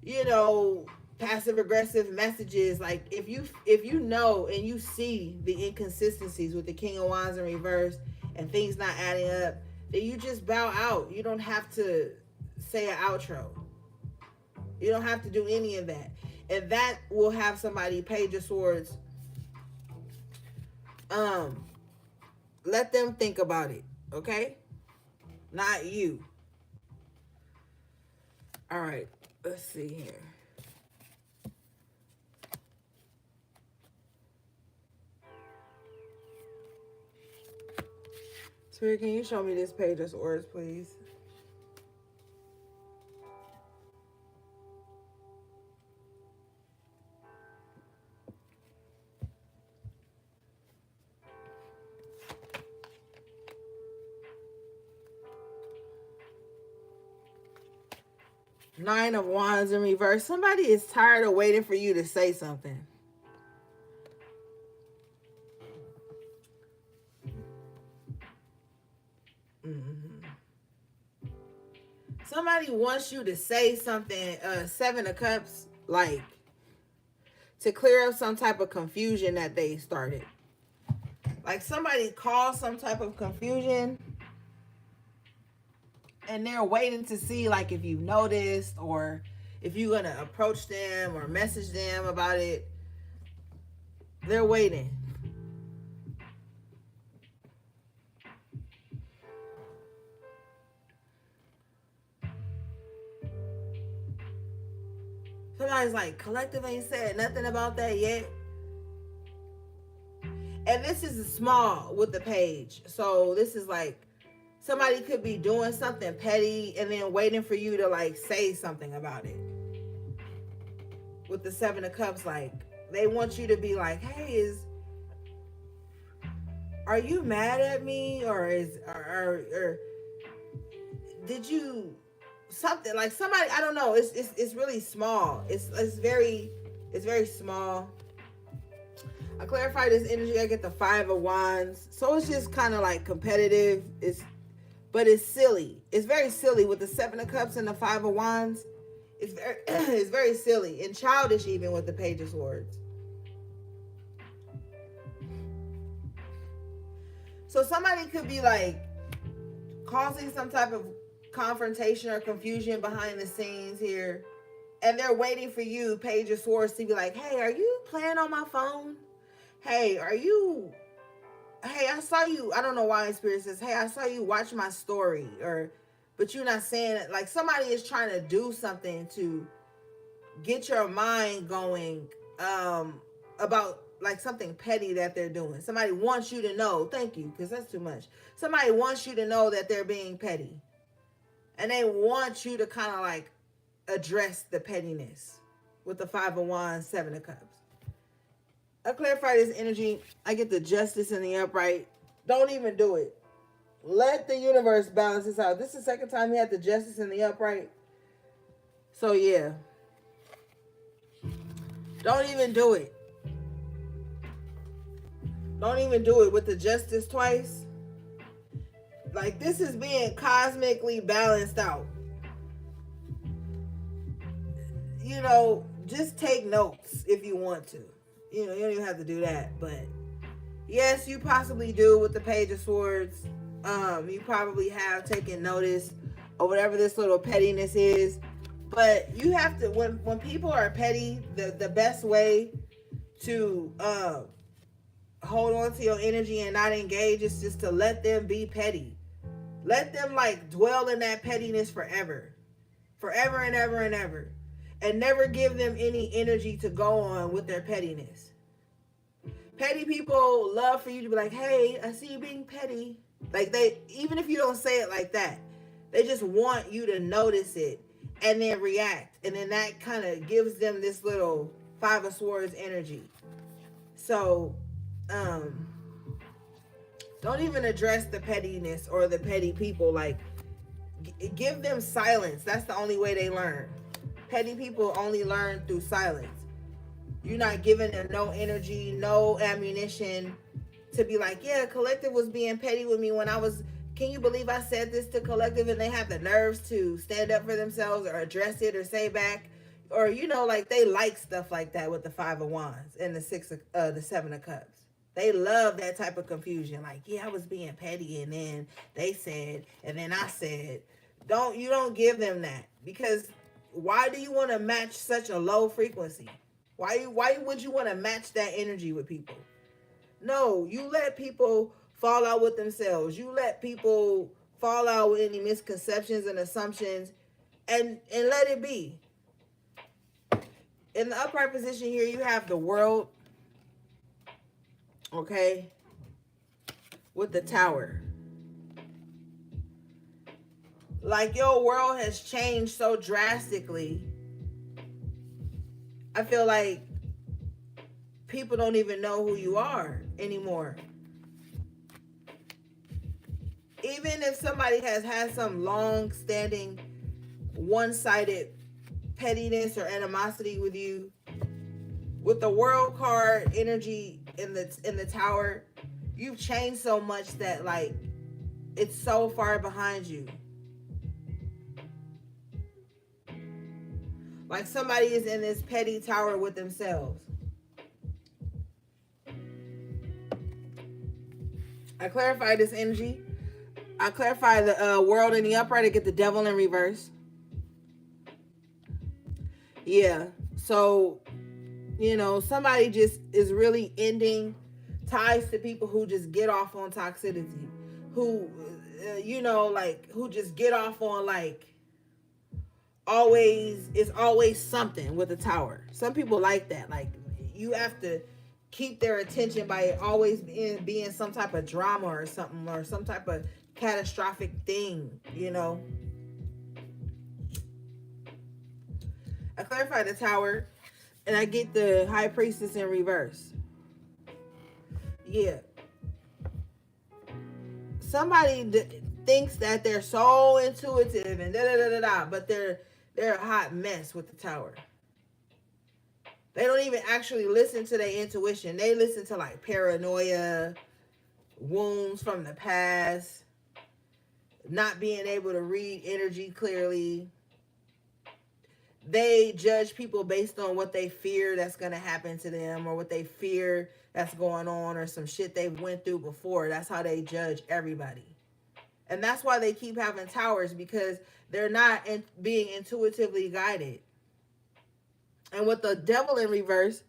you know, passive aggressive messages. Like if you know and you see the inconsistencies with the King of Wands in reverse and things not adding up, then you just bow out. You don't have to say an outro. You don't have to do any of that. And that will have somebody, Page of Swords, let them think about it, okay? Not you. All right, let's see here. Spirit, can you show me this Page of Swords, please? Nine of Wands in reverse. Somebody is tired of waiting for you to say something. Somebody wants you to say something. Seven of Cups, like to clear up some type of confusion that they started. Like somebody caused some type of confusion, and they're waiting to see like if you noticed, or if you're gonna approach them or message them about it. They're waiting. Somebody's like, collective ain't said nothing about that yet. And this is small with the Page. So this is like, somebody could be doing something petty and then waiting for you to like say something about it. With the Seven of Cups, like they want you to be like, hey, are you mad at me, or did you something, like somebody, I don't know, it's really small. It's very small. I clarify this energy. I get the Five of Wands. So it's just kind of like competitive. But it's silly. It's very silly with the Seven of Cups and the Five of Wands. It's very silly and childish even with the Page of Swords. So somebody could be like causing some type of confrontation or confusion behind the scenes here. And they're waiting for you, Page of Swords, to be like, hey, are you playing on my phone? Hey, I saw you. I don't know why Spirit says, hey, I saw you watch my story, but you're not saying it. Like somebody is trying to do something to get your mind going about like something petty that they're doing. Somebody wants you to know. Thank you, because that's too much. Somebody wants you to know that they're being petty, and they want you to kind of like address the pettiness with the Five of Wands, Seven of Cups. I clarify this energy. I get the Justice in the upright. Don't even do it. Let the universe balance this out. This is the second time he had the Justice in the upright. So yeah. Don't even do it. Don't even do it with the Justice twice. Like, this is being cosmically balanced out. You know, just take notes if you want to. You know, you don't even have to do that. But yes, you possibly do with the Page of Swords. You probably have taken notice of whatever this little pettiness is. But you have to, when people are petty, the best way to hold on to your energy and not engage is just to let them be petty. Let them like dwell in that pettiness forever. Forever and ever and ever. And never give them any energy to go on with their pettiness. Petty people love for you to be like, hey, I see you being petty. Like, they, even if you don't say it like that, they just want you to notice it and then react. And then that kind of gives them this little Five of Swords energy. So, don't even address the pettiness or the petty people. Like, give them silence. That's the only way they learn. Petty people only learn through silence. You're not giving them no energy, no ammunition to be like, yeah, Collective was being petty with me when I was, can you believe I said this to Collective, and they have the nerves to stand up for themselves or address it or say back, or, you know, like, they like stuff like that with the Five of Wands and the Seven of Cups. They love that type of confusion. Like, yeah, I was being petty, and then they said, and then I said. You don't give them that, because why do you want to match such a low frequency? Why would you want to match that energy with people? No, you let people fall out with themselves. You let people fall out with any misconceptions and assumptions, and let it be. In the upright position here, you have the World, okay, with the Tower. Like, your world has changed so drastically. I feel like people don't even know who you are anymore. Even if somebody has had some long-standing, one-sided pettiness or animosity with you, with the World card energy in the Tower, you've changed so much that, like, it's so far behind you. Like, somebody is in this petty tower with themselves. I clarify this energy. I clarify the World in the upright. I get the Devil in reverse. Yeah. So, you know, somebody just is really ending ties to people who just get off on toxicity. Who, you know, like, who just get off on, like, it's always something with the Tower. Some people like that. Like, you have to keep their attention by it always being some type of drama or something, or some type of catastrophic thing, you know. I clarify the Tower, and I get the High Priestess in reverse. Yeah. Somebody thinks that they're so intuitive and but they're a hot mess with the Tower. They don't even actually listen to their intuition. They listen to, like, paranoia, wounds from the past, not being able to read energy clearly. They judge people based on what they fear that's going to happen to them, or what they fear that's going on, or some shit they went through before. That's how they judge everybody. And that's why they keep having towers, because they're not being intuitively guided. And with the Devil in reverse,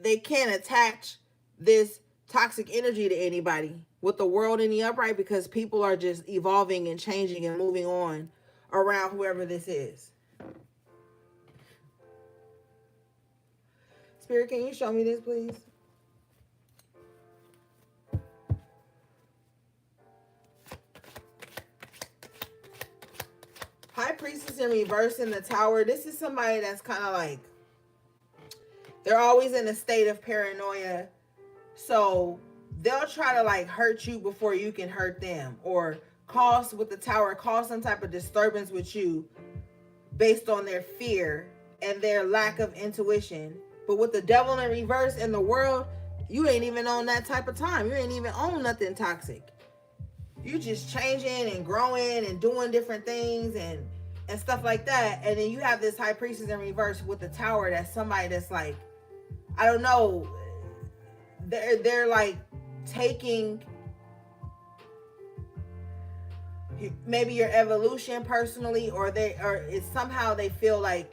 they can't attach this toxic energy to anybody with the World in the upright, because people are just evolving and changing and moving on around whoever this is. Spirit, can you show me this, please? priestess in reverse in the tower, this is somebody that's kind of like, they're always in a state of paranoia. So they'll try to like hurt you before you can hurt them, or cause with the tower, cause some type of disturbance with you based on their fear and their lack of intuition. But with the devil in reverse in the world, you ain't even on that type of time. You ain't even on nothing toxic. You just changing and growing and doing different things and stuff like that. And then you have this high priestess in reverse with the tower, that's somebody that's like, I don't know, they're like taking maybe your evolution personally, or it's somehow they feel like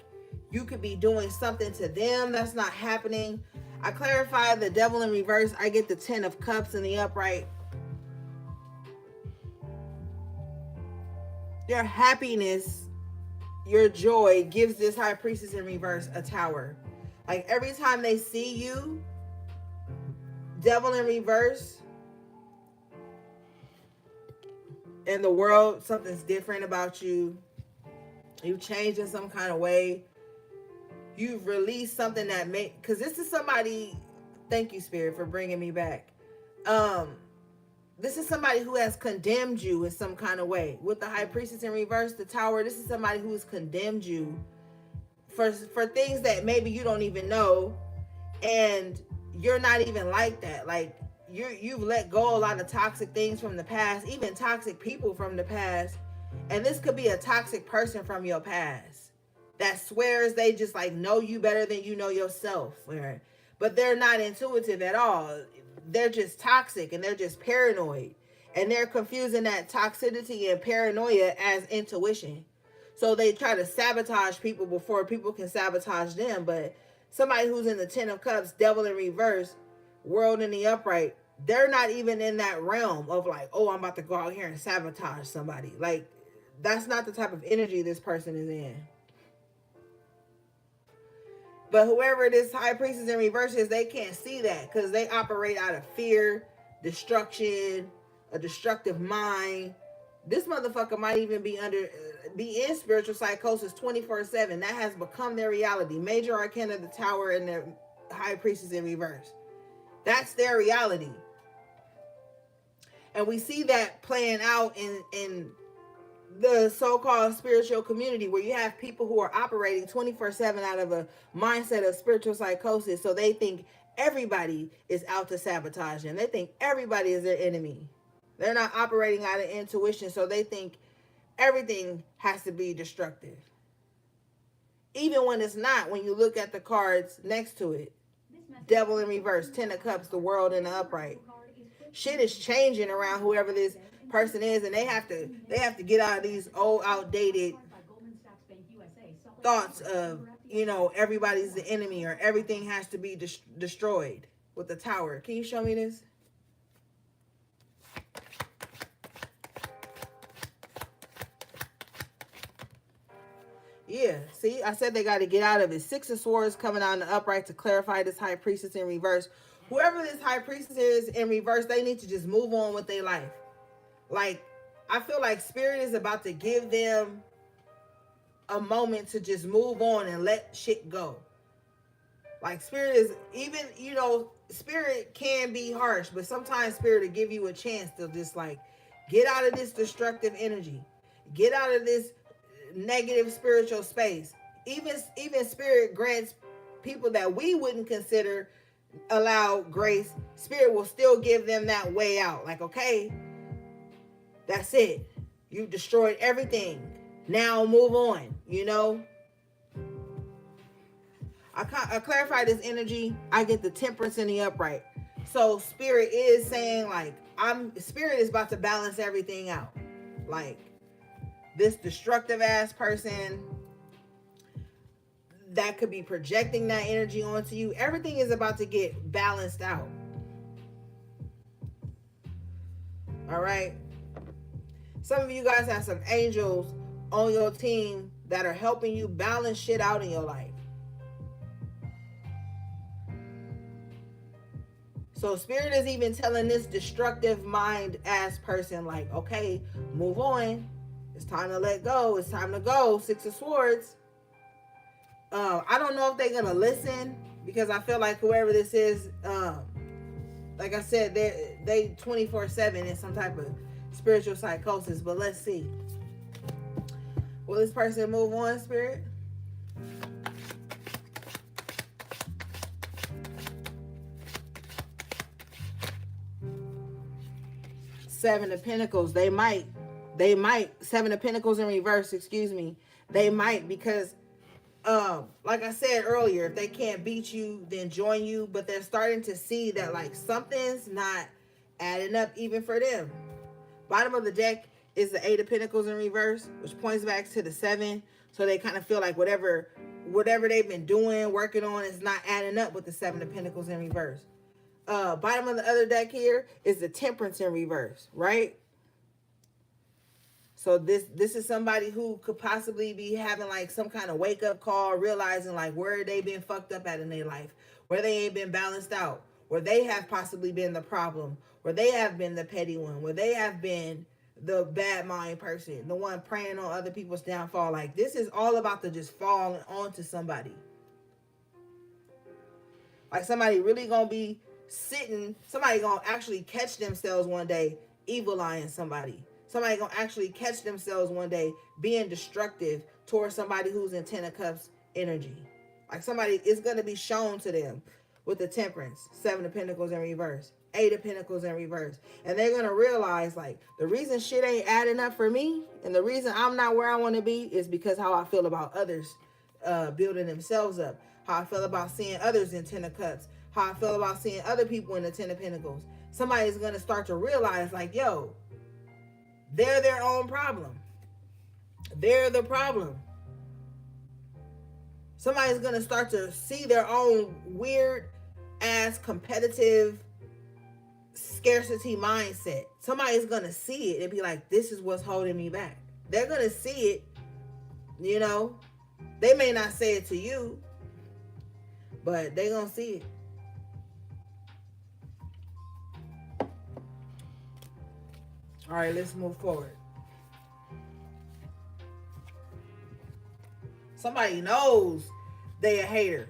you could be doing something to them that's not happening. I clarify the devil in reverse. I get the 10 of cups in the upright. Your happiness, your joy gives this high priestess in reverse a tower. Like every time they see you, devil in reverse, in the world, something's different about you. You've changed in some kind of way. You've released something that because this is somebody, thank you, Spirit, for bringing me back. This is somebody who has condemned you in some kind of way. With the high priestess in reverse, the tower, this is somebody who has condemned you for things that maybe you don't even know, and you're not even like that. Like you've let go a lot of toxic things from the past, even toxic people from the past. And this could be a toxic person from your past that swears they just like know you better than you know yourself, but they're not intuitive at all. They're just toxic and they're just paranoid, and they're confusing that toxicity and paranoia as intuition. So they try to sabotage people before people can sabotage them. But somebody who's in the 10 of cups, devil in reverse, world in the upright, they're not even in that realm of like, oh, I'm about to go out here and sabotage somebody. Like, that's not the type of energy this person is in. But whoever this high priestess in reverse is, they can't see that because they operate out of fear, destruction, a destructive mind. This motherfucker might even be in spiritual psychosis 24/7. That has become their reality. Major arcana, the tower, and the high priestess in reverse. That's their reality. And we see that playing out in the so-called spiritual community, where you have people who are operating 24/7 out of a mindset of spiritual psychosis. So they think everybody is out to sabotage them. They think everybody is their enemy. They're not operating out of intuition, so they think everything has to be destructive. Even when it's not, when you look at the cards next to it. Devil in reverse, 10 of cups, the world in the upright. Shit is changing around whoever this person is, and they have to get out of these old, outdated thoughts of, everybody's the enemy or everything has to be destroyed. With the tower, can you show me this? Yeah, see, I said they got to get out of it. 6 of swords coming out in the upright to clarify this high priestess in reverse. Whoever this high priestess is in reverse, they need to just move on with their life. Like, I feel like Spirit is about to give them a moment to just move on and let shit go. Like, Spirit is, even, Spirit can be harsh, but sometimes Spirit will give you a chance to just like get out of this destructive energy. Get out of this negative spiritual space. Even Spirit grants people that we wouldn't consider allow grace. Spirit will still give them that way out. Like, okay, that's it. You destroyed everything. Now move on, I clarify this energy. I get the temperance in the upright. So Spirit is saying like, Spirit is about to balance everything out. Like, this destructive ass person that could be projecting that energy onto you, everything is about to get balanced out. All right. Some of you guys have some angels on your team that are helping you balance shit out in your life. So Spirit is even telling this destructive mind ass person like, okay, move on. It's time to let go. It's time to go. Six of Swords. I don't know if they're gonna listen, because I feel like whoever this is, like I said, they 24/7 in some type of spiritual psychosis. But let's see. Will this person move on, Spirit? Seven of Pentacles. They might. Seven of Pentacles in reverse, excuse me. They might, because like I said earlier, if they can't beat you, then join you. But they're starting to see that like something's not adding up even for them. Bottom of the deck is the Eight of Pentacles in reverse, which points back to the seven. So they kind of feel like whatever they've been doing, working on, is not adding up with the Seven of Pentacles in reverse. Bottom of the other deck here is the Temperance in reverse, right? So this is somebody who could possibly be having like some kind of wake up call, realizing like where they been fucked up at in their life, where they ain't been balanced out, where they have possibly been the problem, where they have been the petty one, where they have been the bad mind person, the one preying on other people's downfall. Like this is all about the just falling onto somebody. Like somebody really gonna be sitting, somebody gonna actually catch themselves one day evil eyeing somebody. Somebody gonna actually catch themselves one day being destructive towards somebody who's in Ten of Cups energy. Like somebody is gonna be shown to them with the Temperance, Seven of Pentacles in reverse, Eight of Pentacles in reverse. And they're gonna realize like the reason shit ain't adding up for me and the reason I'm not where I wanna be is because how I feel about others building themselves up. How I feel about seeing others in Ten of Cups. How I feel about seeing other people in the Ten of Pentacles. Somebody's going to start to realize like, yo, they're their own problem. They're the problem. Somebody's going to start to see their own weird ass competitive scarcity mindset. Somebody's going to see it and be like, this is what's holding me back. They're going to see it, you know. They may not say it to you, but they're going to see it. All right, let's move forward. Somebody knows they a hater.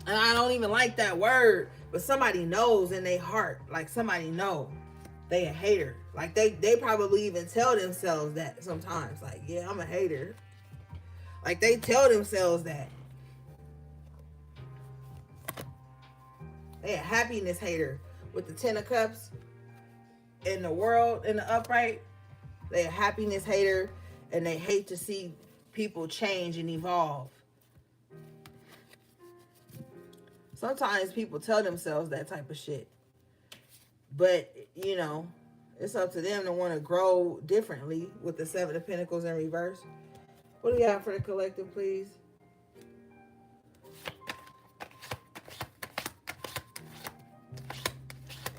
And I don't even like that word, but somebody knows in their heart. Like somebody know they a hater. Like they probably even tell themselves that sometimes. Like, yeah, I'm a hater. Like they tell themselves that. They a happiness hater with the Ten of Cups in the world, in the upright. They a happiness hater and they hate to see people change and evolve. Sometimes people tell themselves that type of shit. But, you know, it's up to them to want to grow differently with the Seven of Pentacles in reverse. What do we have for the collective, please?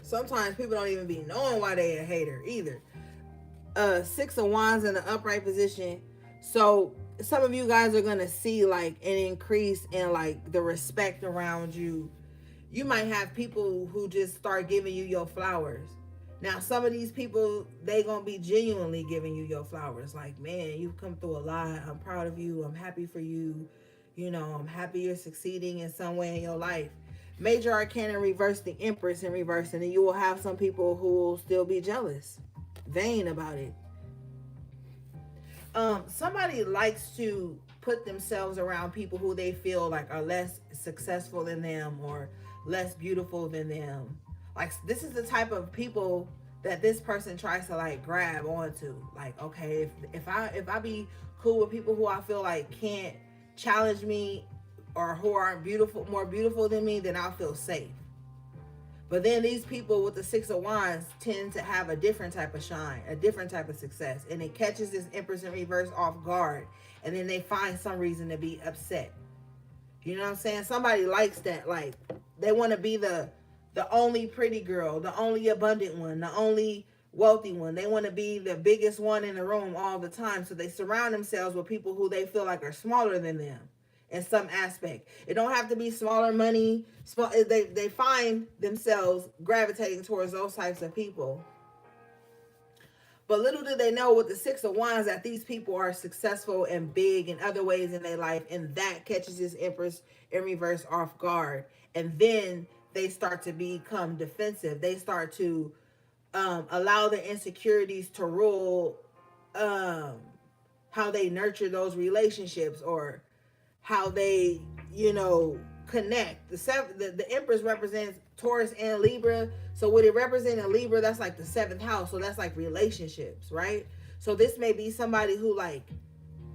Sometimes people don't even be knowing why they a hater either. Six of Wands in the upright position. So some of you guys are going to see like an increase in like the respect around you. You might have people who just start giving you your flowers. Now, some of these people, they going to be genuinely giving you your flowers. Like, man, you've come through a lot. I'm proud of you. I'm happy for you. You know, I'm happy you're succeeding in some way in your life. Major Arcana reverse, the Empress in reverse. And then you will have some people who will still be jealous, vain about it. Somebody likes to put themselves around people who they feel like are less successful than them or less beautiful than them. Like, this is the type of people that this person tries to like grab onto. Like, okay, if I be cool with people who I feel like can't challenge me or who aren't beautiful, more beautiful than me, then I'll feel safe. But then these people with the Six of Wands tend to have a different type of shine, a different type of success. And it catches this Empress in reverse off guard. And then they find some reason to be upset. You know what I'm saying? Somebody likes that. Like, they want to be the only pretty girl, the only abundant one, the only wealthy one. They want to be the biggest one in the room all the time. So they surround themselves with people who they feel like are smaller than them in some aspect. It don't have to be smaller money. They find themselves gravitating towards those types of people. But little do they know with the Six of Wands that these people are successful and big in other ways in their life, and that catches this Empress in reverse off guard. And then they start to become defensive. They start to allow their insecurities to rule um, how they nurture those relationships, or how they, connect. The Empress represents Taurus and Libra. So what it represents in Libra, that's like the seventh house. So that's like relationships, right? So this may be somebody who like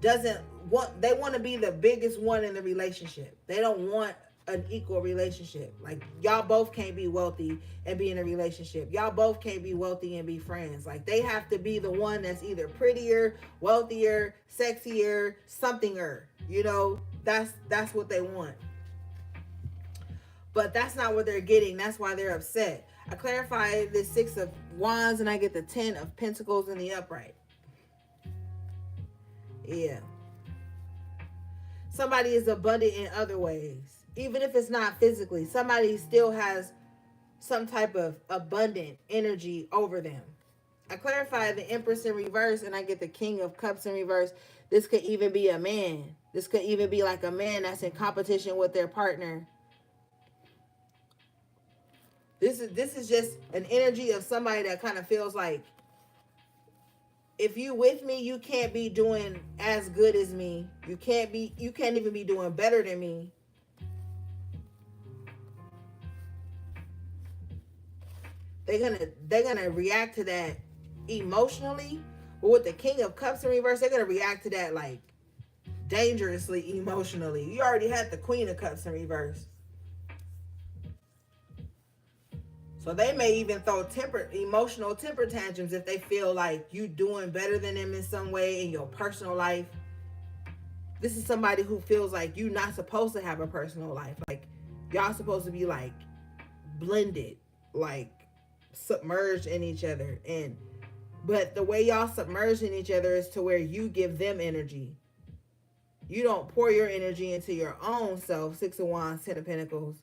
doesn't want, they want to be the biggest one in the relationship. They don't want an equal relationship. Like y'all both can't be wealthy and be in a relationship. Y'all both can't be wealthy and be friends. Like they have to be the one that's either prettier, wealthier, sexier, somethinger. That's what they want. But that's not what they're getting. That's why they're upset. I clarify this Six of Wands and I get the 10 of Pentacles in the upright. Yeah. Somebody is abundant in other ways. Even if it's not physically, somebody still has some type of abundant energy over them. I clarify the Empress in reverse and I get the King of Cups in reverse. This could even be a man. This could even be like a man that's in competition with their partner. This is just an energy of somebody that kind of feels like, if you with me, you can't be doing as good as me. You can't even be doing better than me. They're gonna react to that emotionally. But with the King of Cups in reverse, they're gonna react to that like dangerously emotionally. You already had the Queen of Cups in reverse. So they may even throw emotional temper tantrums if they feel like you doing better than them in some way in your personal life. This is somebody who feels like you're not supposed to have a personal life. Like y'all supposed to be like blended, like submerged in each other. But the way y'all submerge in each other is to where you give them energy. You don't pour your energy into your own self, Six of Wands, 10 of Pentacles,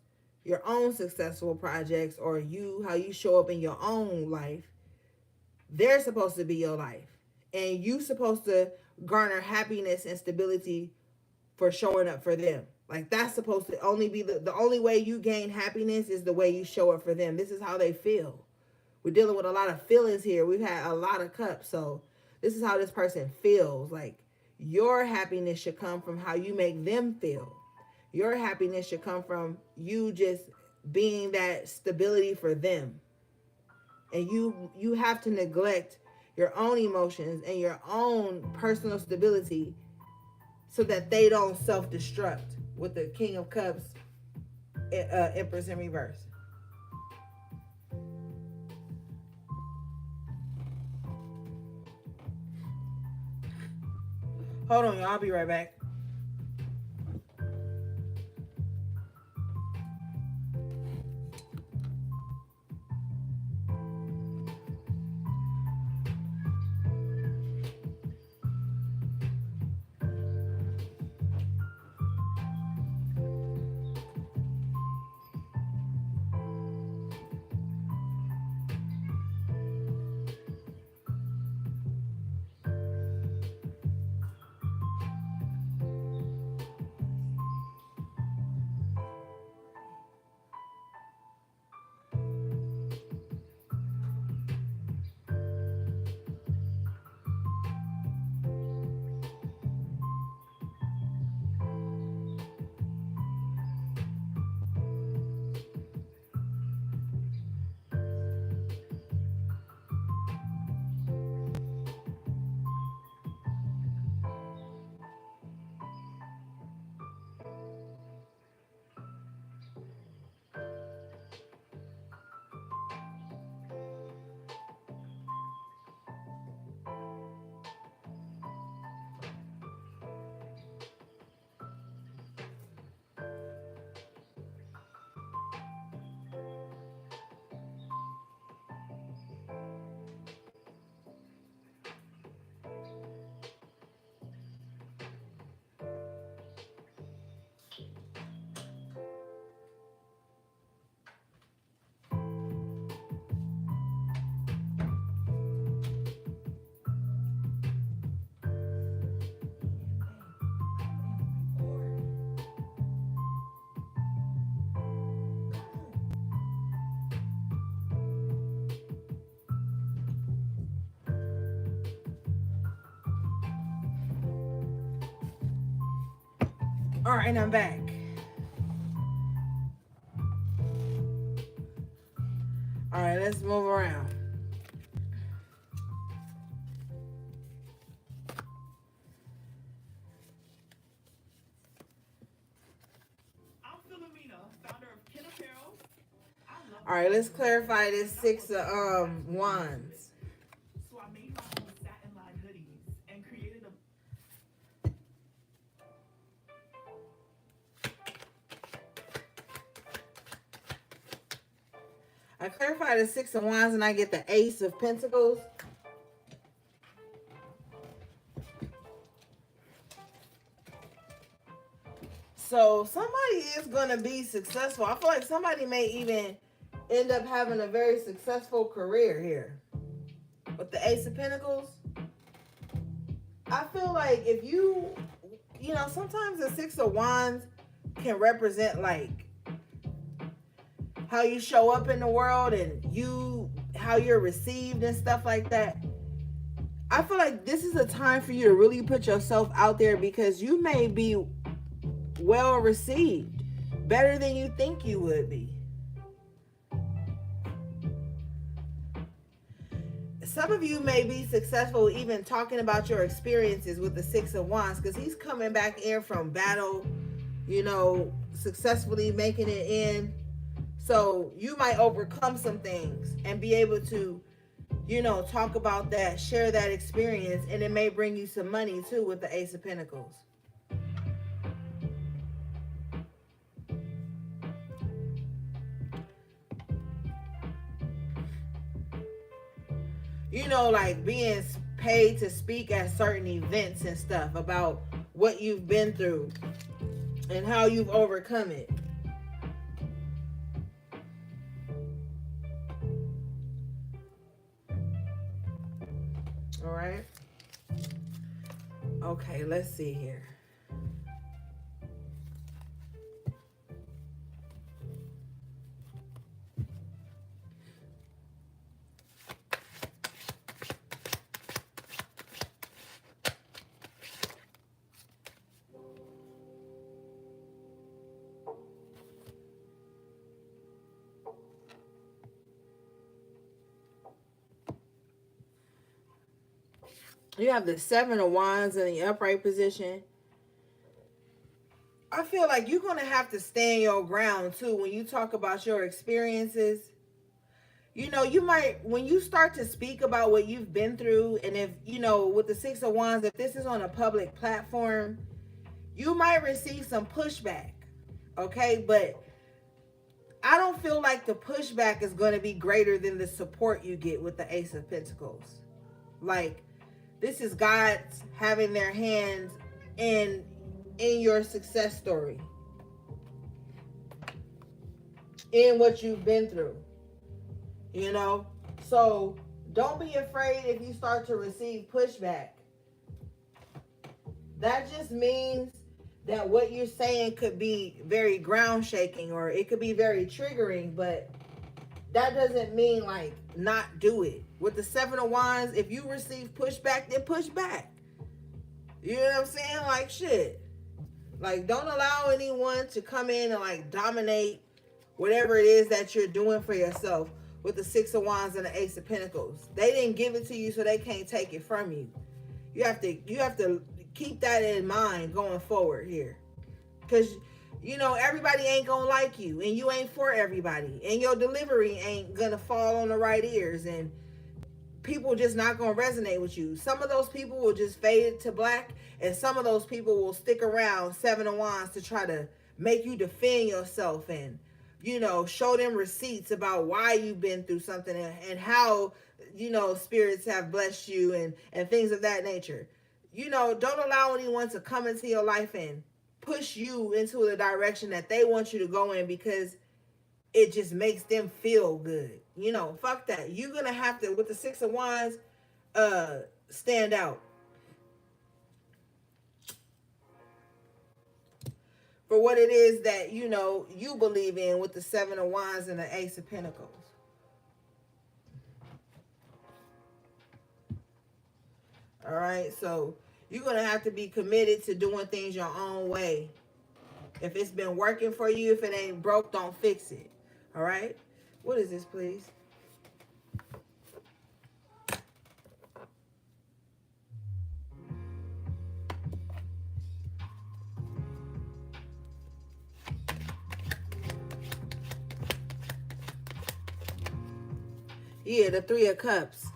your own successful projects, or how you show up in your own life. They're supposed to be your life. And you supposed to garner happiness and stability for showing up for them. Like that's supposed to only be the only way you gain happiness is the way you show up for them. This is how they feel. We're dealing with a lot of feelings here. We've had a lot of cups. So this is how this person feels. Like your happiness should come from how you make them feel. Your happiness should come from you just being that stability for them. And you have to neglect your own emotions and your own personal stability so that they don't self-destruct with the King of Cups, Empress in reverse. Hold on, y'all. I'll be right back. All right, I'm back. All right, let's move around. All right, let's clarify this six of wands. I clarify the six of wands and I get the ace of pentacles. So somebody is going to be successful. I feel like somebody may even end up having a very successful career here. With the ace of pentacles, I feel like if you know, sometimes the six of wands can represent like how you show up in the world and how you're received and stuff like that. I feel like this is a time for you to really put yourself out there because you may be well received, better than you think you would be. Some of you may be successful even talking about your experiences with the six of wands because he's coming back in from battle, you know, successfully making it in. So you might overcome some things and be able to, you know, talk about that, share that experience, and it may bring you some money too with the ace of pentacles. You know, like being paid to speak at certain events and stuff about what you've been through and how you've overcome it. All right. Okay, let's see here. You have the seven of wands in the upright position. I feel like you're going to have to stand your ground too when you talk about your experiences. You know, you might, when you start to speak about what you've been through, and if, you know, with the six of wands, if this is on a public platform, you might receive some pushback. Okay. But I don't feel like the pushback is going to be greater than the support you get with the ace of pentacles. Like, this is God's having their hands in your success story, in what you've been through, you know. So don't be afraid if you start to receive pushback. That just means that what you're saying could be very ground shaking or it could be very triggering, but that doesn't mean like not do it. With the seven of wands, if you receive pushback, then push back. You know what I'm saying? Like, shit. Like, don't allow anyone to come in and like dominate whatever it is that you're doing for yourself. With the six of wands and the ace of pentacles, they didn't give it to you, so they can't take it from you. You have to keep that in mind going forward here, because you know everybody ain't gonna like you, and you ain't for everybody, and your delivery ain't gonna fall on the right ears, and people just not gonna resonate with you. Some of those people will just fade to black, and some of those people will stick around, seven of wands, to try to make you defend yourself and, you know, show them receipts about why you've been through something, and how, you know, spirits have blessed you, and things of that nature. You know, don't allow anyone to come into your life and push you into the direction that they want you to go in because it just makes them feel good. You know, fuck that. You're gonna have to, with the six of wands, stand out for what it is that, you know, you believe in, with the seven of wands and the ace of pentacles. All right, so you're gonna have to be committed to doing things your own way If it's been working for you, if it ain't broke, don't fix it. All right? What is this, please? Yeah, the Three of Cups.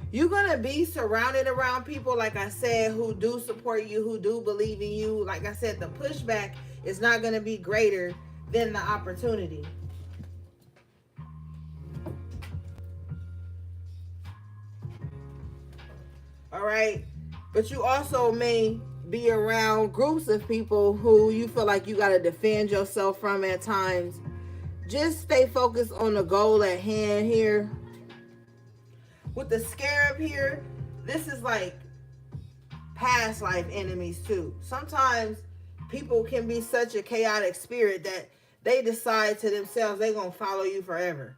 You're going to be surrounded around people, like I said, who do support you, who do believe in you. Like I said, the pushback is not going to be greater than the opportunity. All right? But you also may be around groups of people who you feel like you got to defend yourself from at times. Just stay focused on the goal at hand here. With the scarab here, this is like past life enemies too. Sometimes people can be such a chaotic spirit that they decide to themselves they're going to follow you forever.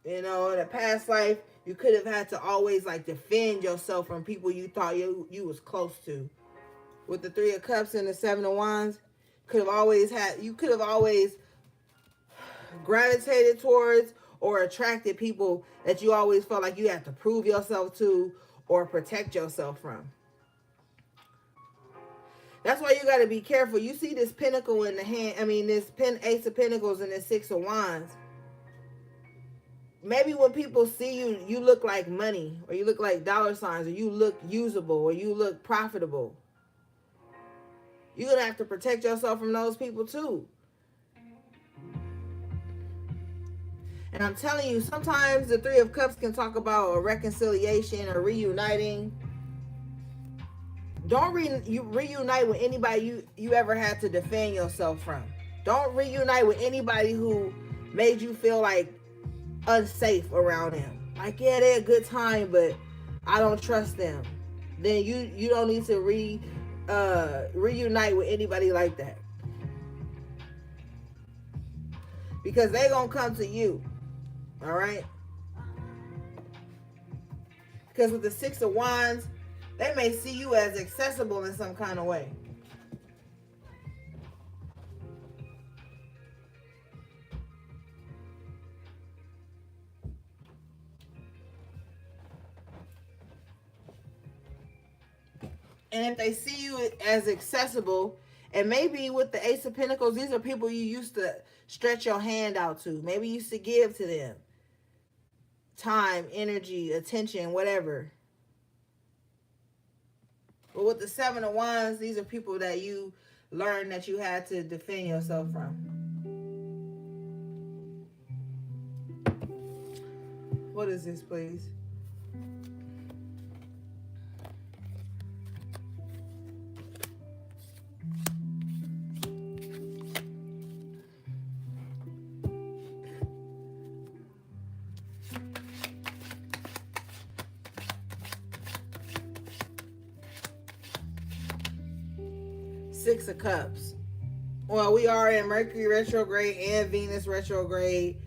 You know, in a past life, you could have had to always like defend yourself from people you thought you was close to. With the Three of Cups and the Seven of Wands, you could have always gravitated towards or attracted people that you always felt like you had to prove yourself to or protect yourself from. That's why you got to be careful. You see this pentacle in the hand, this Ace of Pentacles and this Six of Wands. Maybe when people see you, you look like money, or you look like dollar signs, or you look usable, or you look profitable. You're going to have to protect yourself from those people too. And I'm telling you, sometimes the Three of Cups can talk about a reconciliation or reuniting. Don't reunite with anybody you ever had to defend yourself from. Don't reunite with anybody who made you feel like unsafe around them. Like, yeah, they're a good time, but I don't trust them. Then you don't need to reunite with anybody like that. Because they gonna come to you. All right? Because with the Six of Wands, they may see you as accessible in some kind of way. And if they see you as accessible, and maybe with the Ace of Pentacles, these are people you used to stretch your hand out to. Maybe you used to give to them. Time, energy, attention, whatever. But with the Seven of Wands, these are people that you learned that you had to defend yourself from. What is this, please? Six of Cups. Well, we are in Mercury retrograde and Venus retrograde.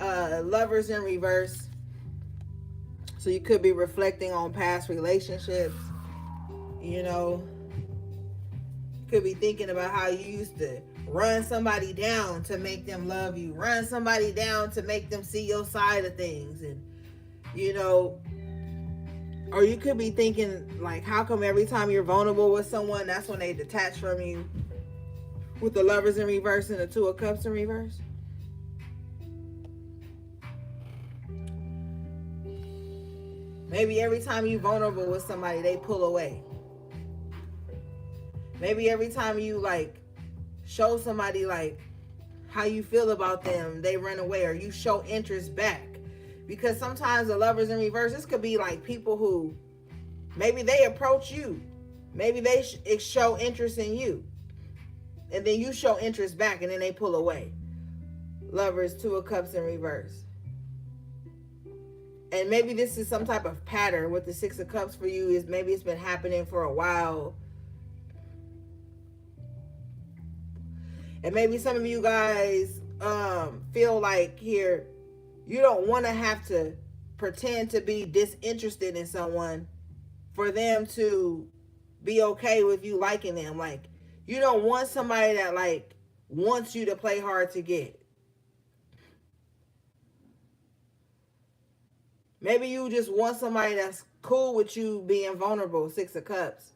Lovers in reverse. So you could be reflecting on past relationships. You know, you could be thinking about how you used to run somebody down to make them love you. Run somebody down to make them see your side of things. And, you know, or you could be thinking, like, how come every time you're vulnerable with someone, that's when they detach from you? With the Lovers in reverse and the Two of Cups in reverse. Maybe every time you're vulnerable with somebody, they pull away. Maybe every time you, like, show somebody, like, how you feel about them, they run away, or you show interest back. Because sometimes the Lovers in reverse, this could be like people who maybe they approach you. Maybe they show interest in you. And then you show interest back and then they pull away. Lovers, Two of Cups in reverse. And maybe this is some type of pattern with the Six of Cups for you. Is maybe it's been happening for a while. And maybe some of you guys feel like here, you don't want to have to pretend to be disinterested in someone for them to be okay with you liking them. Like, you don't want somebody that like wants you to play hard to get. Maybe you just want somebody that's cool with you being vulnerable. Six of Cups.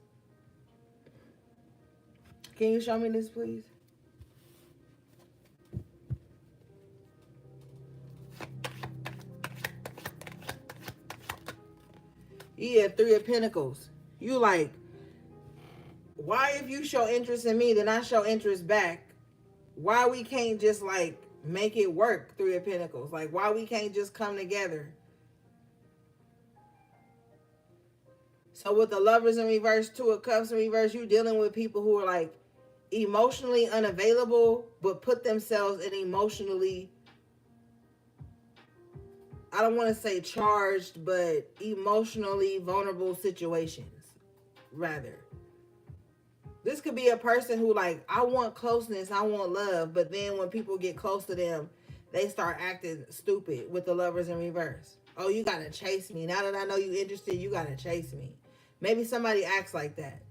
Can you show me this, please? Yeah, Three of Pentacles. You like, why if you show interest in me, then I show interest back? Why we can't just like make it work? Three of Pentacles. Like, why we can't just come together? So with the Lovers in reverse, Two of Cups in reverse, you dealing with people who are like emotionally unavailable, but put themselves in emotionally, I don't want to say charged, but emotionally vulnerable situations, rather. This could be a person who like, I want closeness, I want love, but then when people get close to them, they start acting stupid with the Lovers in reverse. Oh, you gotta chase me. Now that I know you interested, you gotta chase me. Maybe somebody acts like that.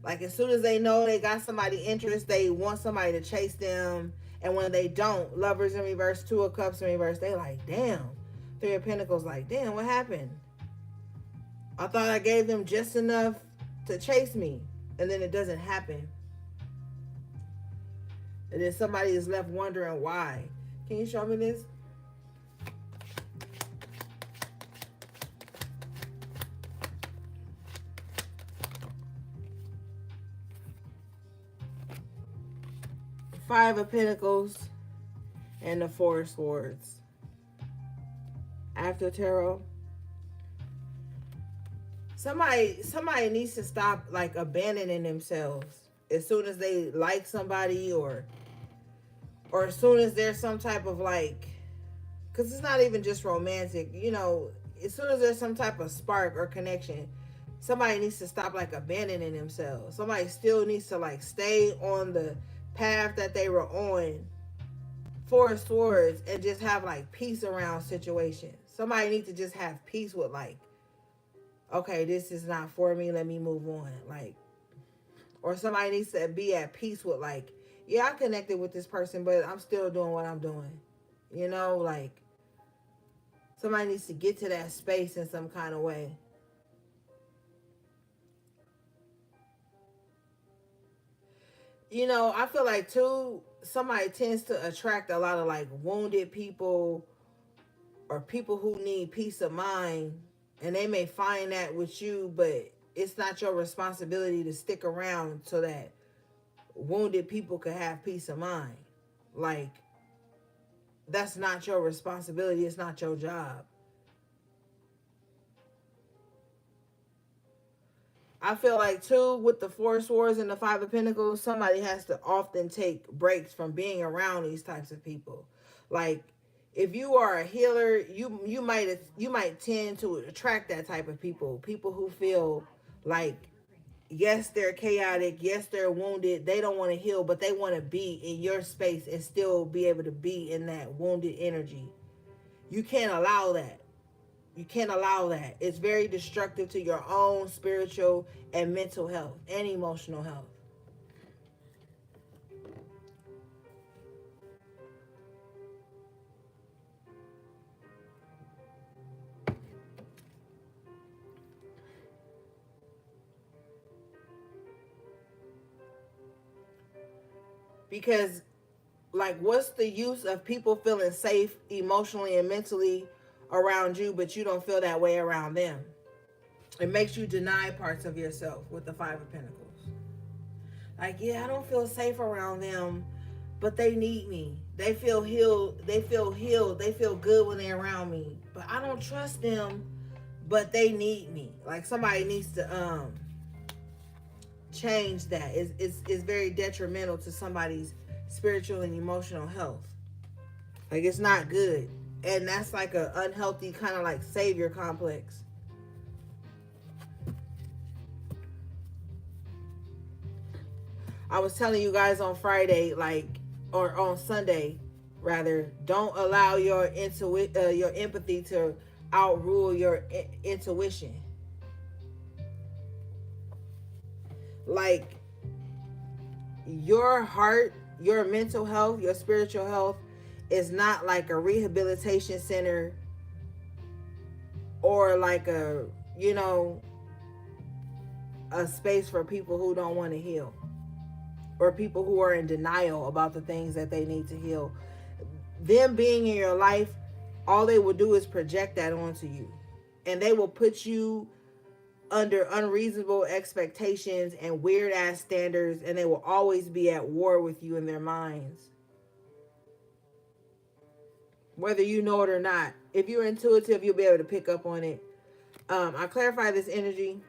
Like, as soon as they know they got somebody interest, they want somebody to chase them. And when they don't, Lovers in reverse, Two of Cups in reverse, they like, damn. Three of Pentacles like, damn, what happened? I thought I gave them just enough to chase me. And then it doesn't happen. And then somebody is left wondering why. Can you show me this? Five of Pentacles and the Four of Swords. After tarot, somebody needs to stop like abandoning themselves as soon as they like somebody, or as soon as there's some type of like, because it's not even just romantic, you know, as soon as there's some type of spark or connection, somebody needs to stop like abandoning themselves. Somebody still needs to like stay on the path that they were on, Four of Swords, and just have like peace around situations. Somebody needs to just have peace with like, okay, this is not for me, let me move on. Like, or somebody needs to be at peace with like, yeah, I connected with this person, but I'm still doing what I'm doing. You know, like, somebody needs to get to that space in some kind of way. You know, I feel like too, somebody tends to attract a lot of like wounded people or people who need peace of mind, and they may find that with you, but it's not your responsibility to stick around so that wounded people could have peace of mind. Like, that's not your responsibility. It's not your job. I feel like too, with the Four of Swords and the Five of Pentacles, somebody has to often take breaks from being around these types of people. Like, if you are a healer, you might tend to attract that type of people. People who feel like, yes, they're chaotic, yes, they're wounded, they don't want to heal, but they want to be in your space and still be able to be in that wounded energy. You can't allow that. You can't allow that. It's very destructive to your own spiritual and mental health and emotional health. Because, like, what's the use of people feeling safe emotionally and mentally around you, but you don't feel that way around them? It makes you deny parts of yourself with the Five of Pentacles. Like, yeah, I don't feel safe around them, but they need me. They feel healed. They feel healed. They feel good when they're around me. But I don't trust them, but they need me. Like, somebody needs to change that. It's very detrimental to somebody's spiritual and emotional health. Like, it's not good. And that's like an unhealthy kind of like savior complex. I was telling you guys on Friday, like, or on Sunday, rather, don't allow your empathy to outrule your intuition. like your heart, your mental health, your spiritual health is not like a rehabilitation center or like a, you know, a space for people who don't want to heal or people who are in denial about the things that they need to heal. Them being in your life, all they will do is project that onto you. And they will put you under unreasonable expectations and weird ass standards, and they will always be at war with you in their minds. Whether you know it or not. If you're intuitive, you'll be able to pick up on it. I clarify this energy.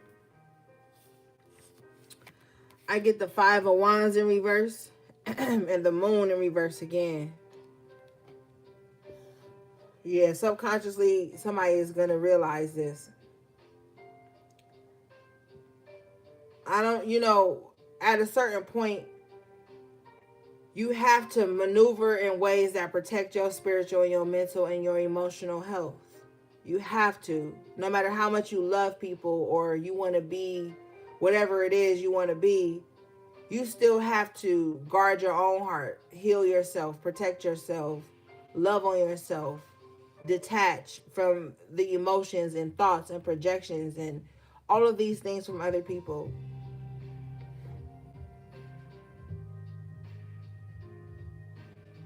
I get the 5 of Wands in reverse and the Moon in reverse again. Yeah, subconsciously, somebody is going to realize this. I don't, you know, at a certain point, you have to maneuver in ways that protect your spiritual and your mental and your emotional health. You have to. No matter how much you love people or you want to be whatever it is you want to be, you still have to guard your own heart, heal yourself, protect yourself, love on yourself, detach from the emotions and thoughts and projections and all of these things from other people.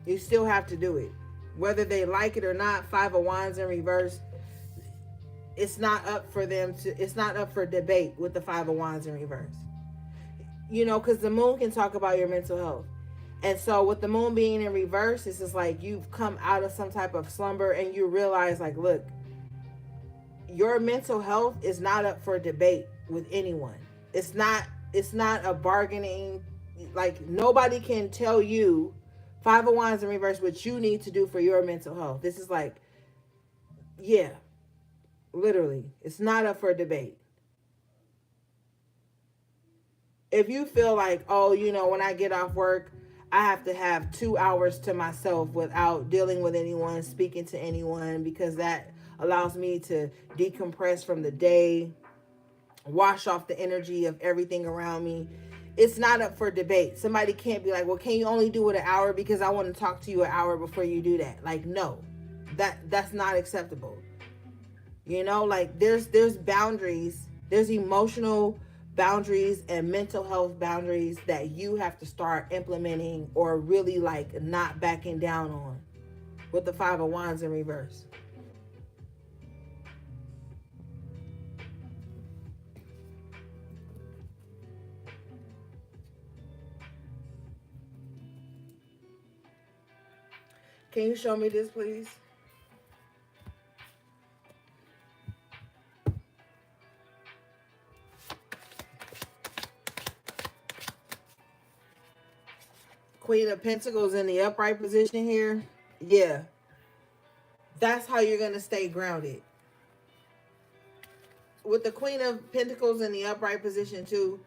You still have to do it. Whether they like it or not, 5 of Wands in reverse, it's not up for them to, it's not up for debate with the 5 of Wands in reverse. You know, because the Moon can talk about your mental health. And so with the Moon being in reverse, it's just like you've come out of some type of slumber and you realize, like, look, your mental health is not up for debate with anyone. It's not a bargaining, like nobody can tell you 5 of Wands in reverse what you need to do for your mental health. This is like, yeah, literally, it's not up for debate. If you feel like, oh, you know, when I get off work, I have to have 2 hours to myself without dealing with anyone, speaking to anyone, because that allows me to decompress from the day, wash off the energy of everything around me. It's not up for debate. Somebody can't be like, well, can you only do it an hour because I want to talk to you an hour before you do that? Like, no, that's not acceptable. You know, like there's boundaries, there's emotional boundaries and mental health boundaries that you have to start implementing or really like not backing down on with the 5 of Wands in reverse. Can you show me this, please? Queen of Pentacles in the upright position here. Yeah. That's how you're going to stay grounded. With the Queen of Pentacles in the upright position too,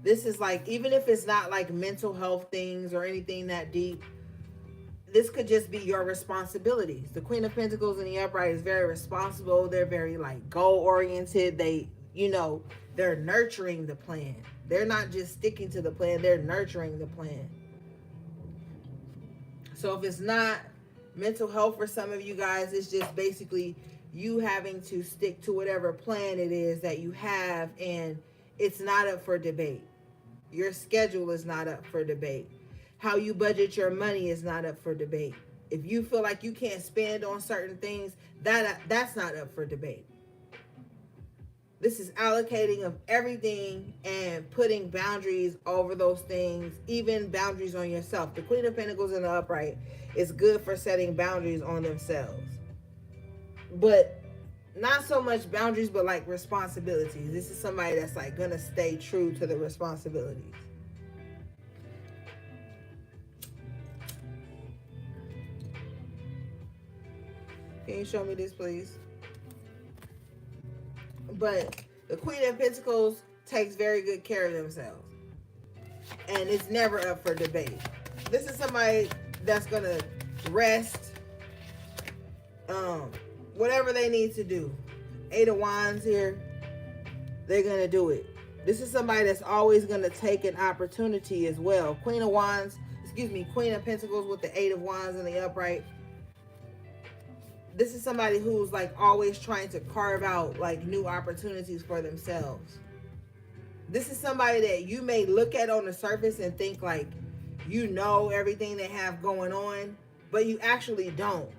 this is like, even if it's not like mental health things or anything that deep, this could just be your responsibilities. The Queen of Pentacles in the upright is very responsible. They're very like goal oriented. They, you know, they're nurturing the plan. They're not just sticking to the plan. They're nurturing the plan. So if it's not mental health for some of you guys, it's just basically you having to stick to whatever plan it is that you have, and it's not up for debate. Your schedule is not up for debate. How you budget your money is not up for debate. If you feel like you can't spend on certain things, that's not up for debate. This is allocating of everything and putting boundaries over those things, even boundaries on yourself. The Queen of Pentacles in the upright is good for setting boundaries on themselves. But not so much boundaries, but like responsibilities. This is somebody that's like going to stay true to the responsibilities. Can you show me this, please? But the Queen of Pentacles takes very good care of themselves. And it's never up for debate. This is somebody that's going to rest, whatever they need to do. 8 of Wands here, they're going to do it. This is somebody that's always going to take an opportunity as well. Queen of Wands, excuse me, Queen of Pentacles with the Eight of Wands in the upright. This is somebody who's like always trying to carve out like new opportunities for themselves. This is somebody that you may look at on the surface and think like you know everything they have going on, but you actually don't.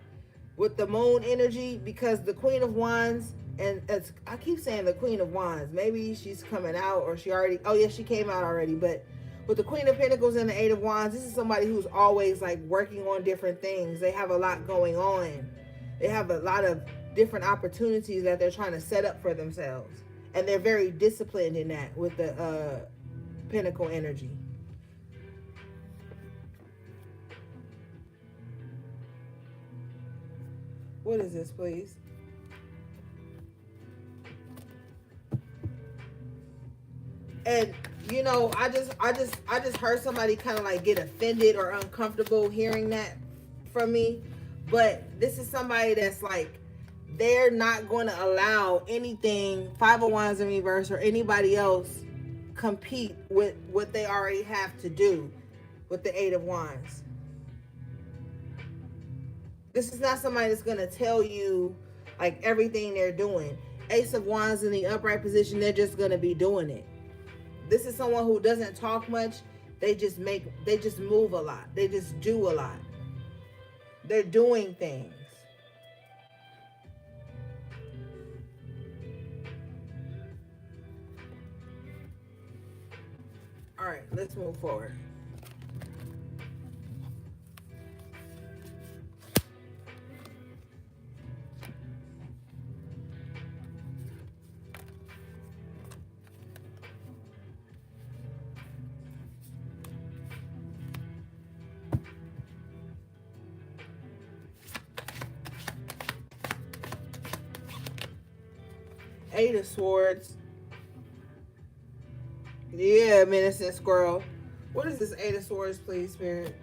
With the moon energy, because the Queen of Wands, and it's, I keep saying the Queen of Wands, maybe she's coming out or she already, oh yeah, she came out already, but with the Queen of Pentacles and the Eight of Wands, this is somebody who's always like working on different things. They have a lot going on. They have a lot of different opportunities that they're trying to set up for themselves. And they're very disciplined in that with the Pentacle energy. What is this, please? And you know, I just heard somebody kind of like get offended or uncomfortable hearing that from me. But this is somebody that's like, they're not going to allow anything, Five of Wands in reverse or anybody else compete with what they already have to do with the Eight of Wands. This is not somebody that's going to tell you like everything they're doing. Ace of Wands in the upright position, they're just going to be doing it. This is someone who doesn't talk much. They just move a lot. They just do a lot. They're doing things. All right, let's move forward. Eight of Swords. Yeah, Menacing Squirrel. What is this Eight of Swords, please, Spirit?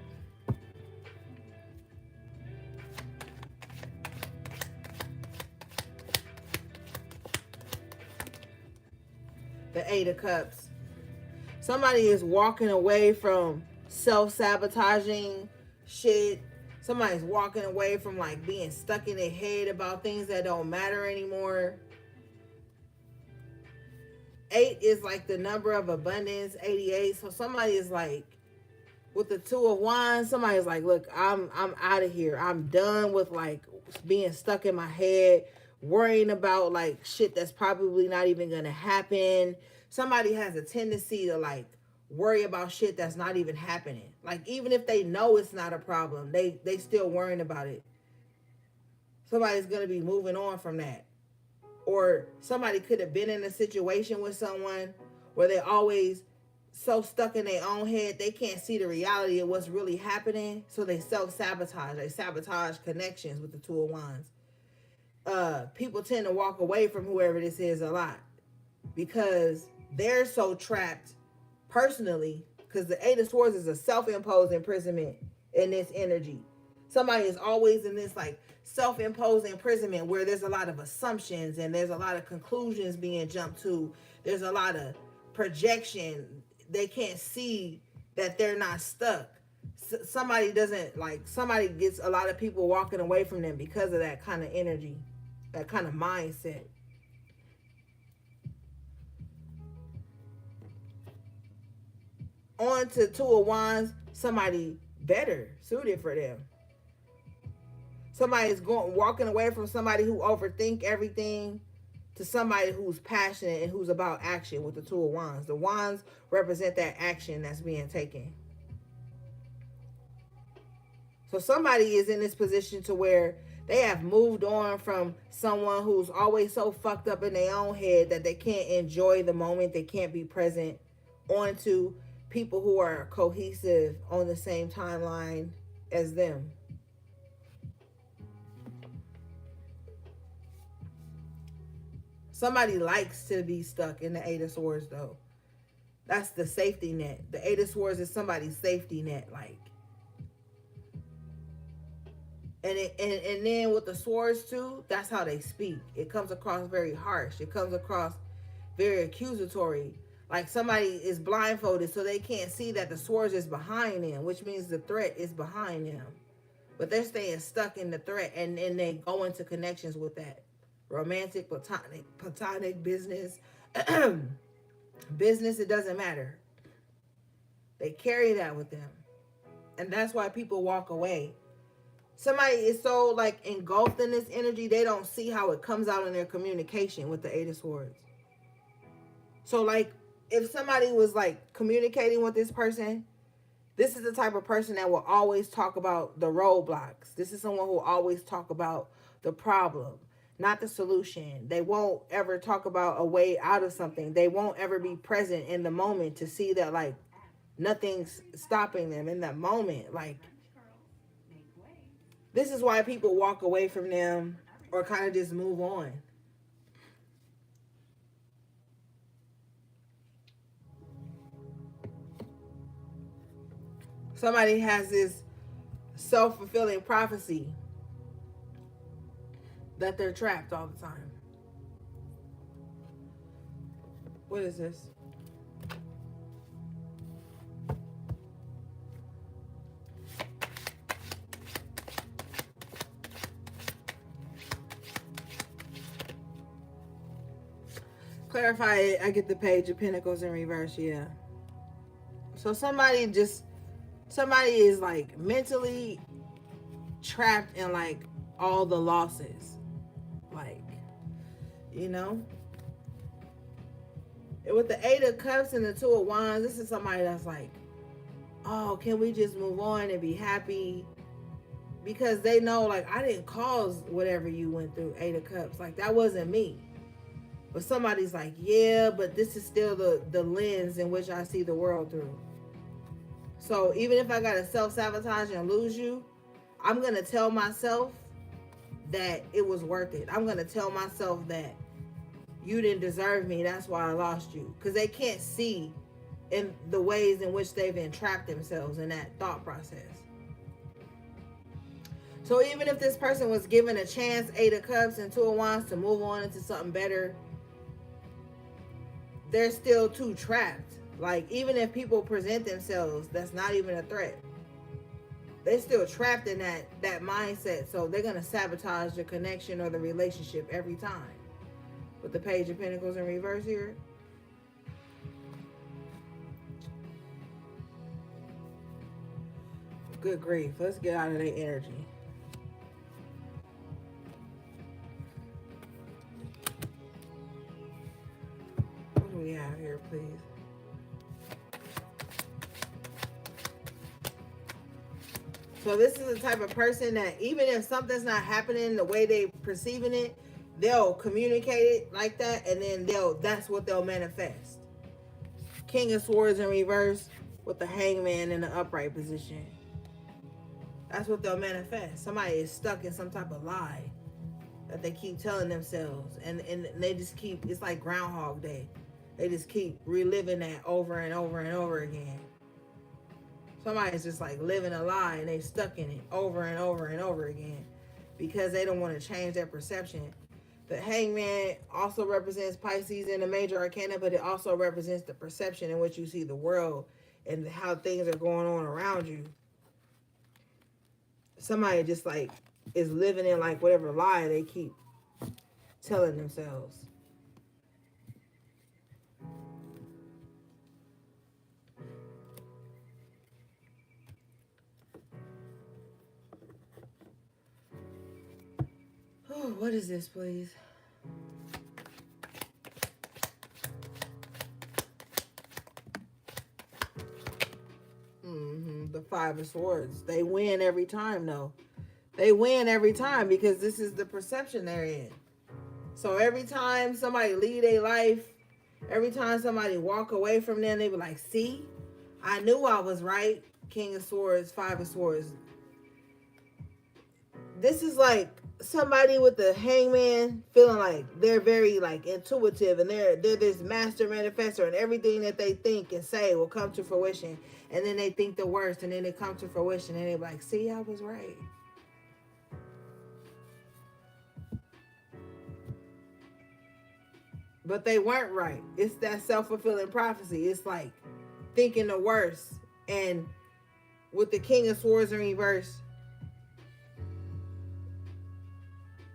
The Eight of Cups. Somebody is walking away from self-sabotaging shit. Somebody's walking away from like being stuck in their head about things that don't matter anymore. 8 is like the number of abundance, 88. So somebody is like, with the Two of Wands, somebody's like, look, I'm out of here. I'm done with like being stuck in my head, worrying about like shit that's probably not even gonna happen. Somebody has a tendency to like worry about shit that's not even happening. Like even if they know it's not a problem, they still worrying about it. Somebody's gonna be moving on from that. Or somebody could have been in a situation with someone where they're always so stuck in their own head, they can't see the reality of what's really happening. So they self-sabotage. They sabotage connections with the Two of Wands. People tend to walk away from whoever this is a lot because they're so trapped personally, because the Eight of Swords is a self-imposed imprisonment in this energy. Somebody is always in this like self-imposed imprisonment where there's a lot of assumptions and there's a lot of conclusions being jumped to. There's a lot of projection. They can't see that they're not stuck. Somebody gets a lot of people walking away from them because of that kind of energy, that kind of mindset. On to Two of Wands, somebody better suited for them. Somebody's walking away from somebody who overthink everything to somebody who's passionate and who's about action with the Two of Wands. The Wands represent that action that's being taken. So somebody is in this position to where they have moved on from someone who's always so fucked up in their own head that they can't enjoy the moment, they can't be present, onto people who are cohesive on the same timeline as them. Somebody likes to be stuck in the Eight of Swords, though. That's the safety net. The Eight of Swords is somebody's safety net, like. And then with the swords too, that's how they speak. It comes across very harsh. It comes across very accusatory. Like somebody is blindfolded so they can't see that the swords is behind them, which means the threat is behind them. But they're staying stuck in the threat, and they go into connections with that. Romantic, platonic, business, business, it doesn't matter. They carry that with them. And that's why people walk away. Somebody is so like engulfed in this energy, they don't see how it comes out in their communication with the Eight of Swords. So like if somebody was like communicating with this person, this is the type of person that will always talk about the roadblocks. This is someone who will always talk about the problem, not the solution. They won't ever talk about a way out of something. They won't ever be present in the moment to see that like nothing's stopping them in that moment. Like this is why people walk away from them or kind of just move on. Somebody has this self-fulfilling prophecy that they're trapped all the time. What is this? Clarify it. I get the Page of Pentacles in reverse. Yeah. So somebody is like mentally trapped in like all the losses. Like, you know? With the Eight of Cups and the Two of Wands, this is somebody that's like, oh, can we just move on and be happy? Because they know, like, I didn't cause whatever you went through, Eight of Cups. Like, that wasn't me. But somebody's like, yeah, but this is still the lens in which I see the world through. So even if I got to self-sabotage and lose you, I'm going to tell myself that it was worth it. I'm going to tell myself that you didn't deserve me. That's why I lost you. Because they can't see in the ways in which they've entrapped themselves in that thought process. So even if this person was given a chance, Eight of Cups and Two of Wands, to move on into something better, they're still too trapped. Like, even if people present themselves, that's not even a threat. They're still trapped in that mindset. So they're going to sabotage the connection or the relationship every time. With the Page of Pentacles in reverse here. Good grief. Let's get out of their energy. What do we have here, please? So this is the type of person that even if something's not happening the way they perceiving it, they'll communicate it like that, and then that's what they'll manifest. King of Swords in reverse with the Hangman in the upright position. That's what they'll manifest. Somebody is stuck in some type of lie that they keep telling themselves, and they just keep, it's like Groundhog Day. They just keep reliving that over and over and over again. Somebody's just like living a lie and they stuck in it over and over and over again because they don't want to change their perception. The Hangman also represents Pisces in the major arcana, but it also represents the perception in which you see the world and how things are going on around you. Somebody just like is living in like whatever lie they keep telling themselves. Oh, what is this, please? The Five of Swords. They win every time, though. They win every time because this is the perception they're in. So every time somebody lead a life, every time somebody walk away from them, they be like, see, I knew I was right. King of Swords, Five of Swords. This is like somebody with the Hangman feeling like they're very like intuitive and they're this master manifestor, and everything that they think and say will come to fruition. And then they think the worst and then it comes to fruition and they're like, see, I was right. but they weren't right. It's that self-fulfilling prophecy. It's like thinking the worst. And with the King of Swords in reverse,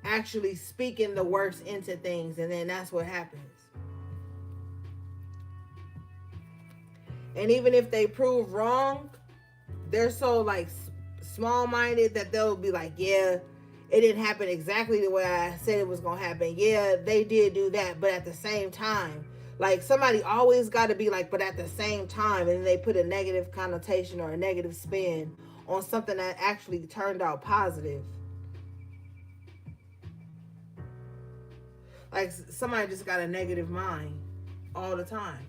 actually speaking the worst into things, and then that's what happens. And even if they prove wrong, they're so like small-minded that they'll be like, yeah, it didn't happen exactly the way I said it was gonna happen. Yeah, they did do that, but at the same time, like somebody always got to be like, but at the same time, and they put a negative connotation or a negative spin on something that actually turned out positive. Like somebody just got a negative mind all the time.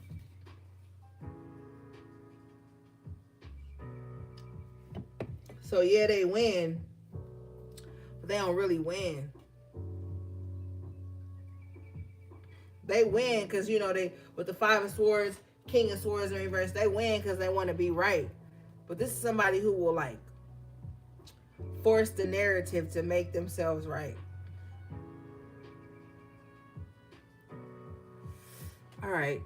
So yeah, they win, but they don't really win. They win because, they, with the Five of Swords, King of Swords in reverse, they win because they want to be right. But this is somebody who will like force the narrative to make themselves right. All right,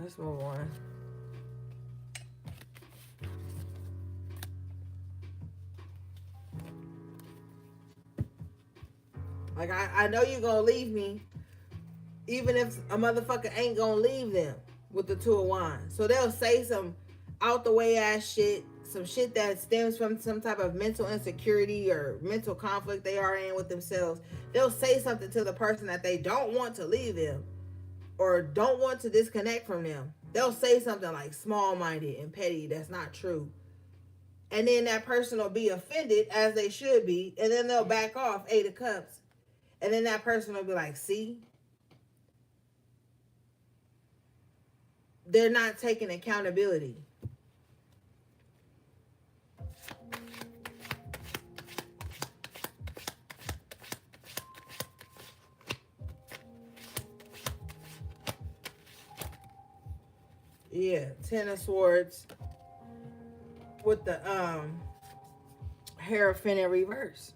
let's move on. Like, I know you're going to leave me, even if a motherfucker ain't going to leave them with the Two of Wands. So they'll say some out the way ass shit, some shit that stems from some type of mental insecurity or mental conflict they are in with themselves. They'll say something to the person that they don't want to leave them or don't want to disconnect from them. They'll say something like small-minded and petty that's not true. And then that person will be offended, as they should be, and then they'll back off, Eight of Cups. And then that person will be like, see? They're not taking accountability. Yeah, Ten of Swords with the Hierophant in reverse.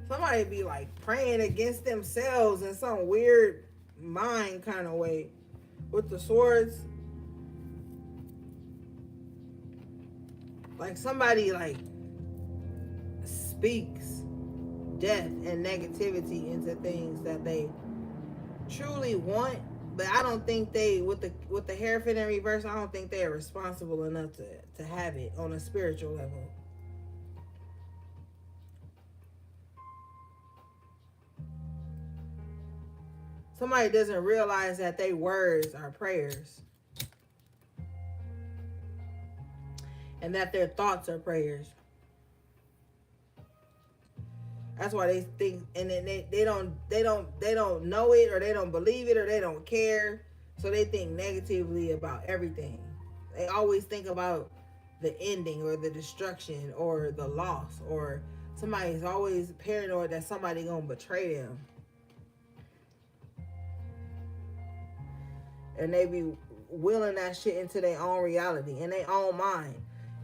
Somebody be like praying against themselves in some weird mind kind of way. With the swords, like somebody like speaks death and negativity into things that they truly want, but I don't think they, with the Hierophant in reverse, I don't think they are responsible enough to have it on a spiritual level. Somebody doesn't realize that their words are prayers. And that their thoughts are prayers. That's why they think, and then they don't know it, or they don't believe it, or they don't care. So they think negatively about everything. They always think about the ending or the destruction or the loss, or somebody's always paranoid that somebody gonna betray them. And they be willing that shit into their own reality, in their own mind.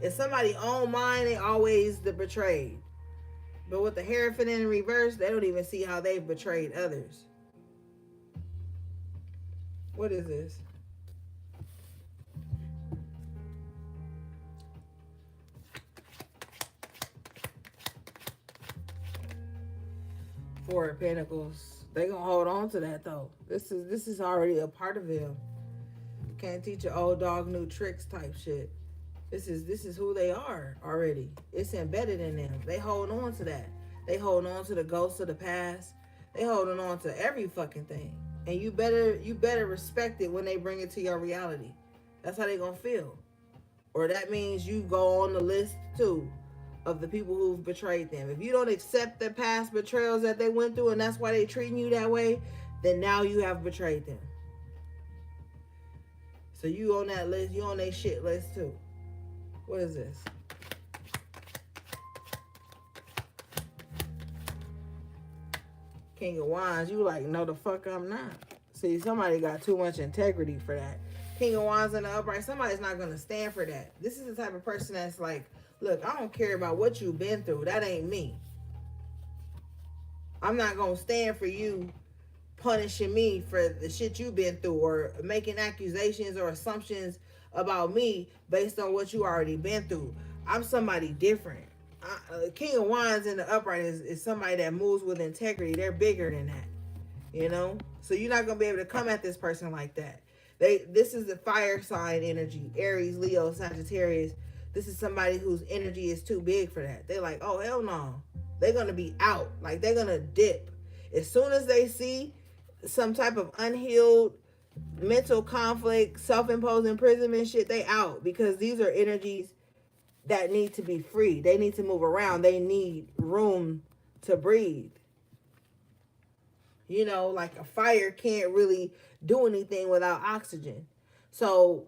If somebody's own mind, they always the betrayed. But with the Hierophant in reverse, they don't even see how they've betrayed others. What is this? Four of Pentacles. They gonna hold on to that though. This is already a part of them. Can't teach an old dog new tricks type shit. This is who they are already. It's embedded in them. They hold on to that. They hold on to the ghosts of the past. They holding on to every fucking thing. And you better respect it when they bring it to your reality. That's how they gonna feel. Or that means you go on the list too of the people who've betrayed them. If you don't accept the past betrayals that they went through, and that's why they treating you that way, then now you have betrayed them. So you on that list, you on their shit list too. What is this? King of Wands, you like, no the fuck I'm not. See, somebody got too much integrity for that. King of Wands in the upright, somebody's not going to stand for that. This is the type of person that's like Look, I don't care about what you've been through. That ain't me. I'm not gonna stand for you punishing me for the shit you've been through or making accusations or assumptions about me based on what you already been through. I'm somebody different. King of Wands in the upright is somebody that moves with integrity. They're bigger than that, you know. So you're not gonna be able to come at this person like that. This is the fire sign energy: Aries, Leo, Sagittarius. This is somebody whose energy is too big for that. They're like, oh hell no. They're gonna be out. Like they're gonna dip as soon as they see some type of unhealed mental conflict, self-imposed imprisonment shit. They out, because these are energies that need to be free. They need to move around. They need room to breathe. You know, like a fire can't really do anything without oxygen. So,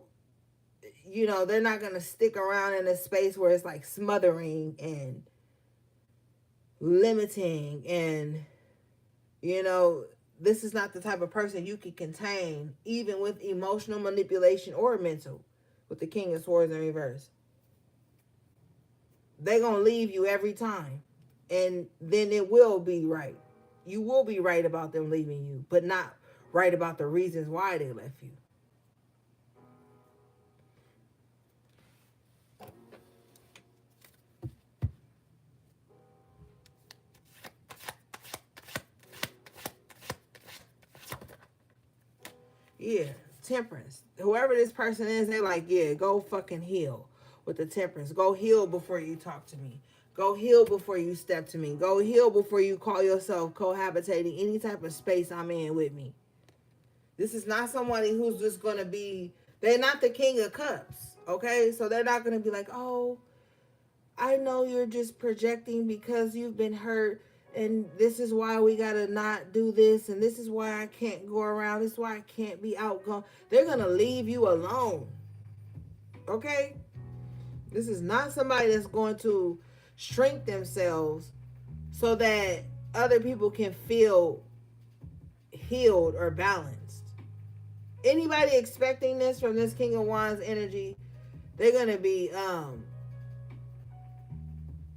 you know, they're not going to stick around in a space where it's like smothering and limiting. And, you know, this is not the type of person you can contain, even with emotional manipulation or mental, with the King of Swords in reverse. They're going to leave you every time. And then it will be right. You will be right about them leaving you, but not right about the reasons why they left you. Yeah, temperance. Whoever this person is, they like, yeah, go fucking heal with the temperance. Go heal before you talk to me. Go heal before you step to me. Go heal before you call yourself cohabitating any type of space I'm in with me. This is not somebody who's just going to be, they're not the King of Cups, okay? So they're not going to be like, oh, I know you're just projecting because you've been hurt, and this is why we gotta not do this, and this is why I can't go around, this is why I can't be outgoing. They're gonna leave you alone. Okay? This is not somebody that's going to shrink themselves so that other people can feel healed or balanced. Anybody expecting this from this King of Wands energy, they're gonna be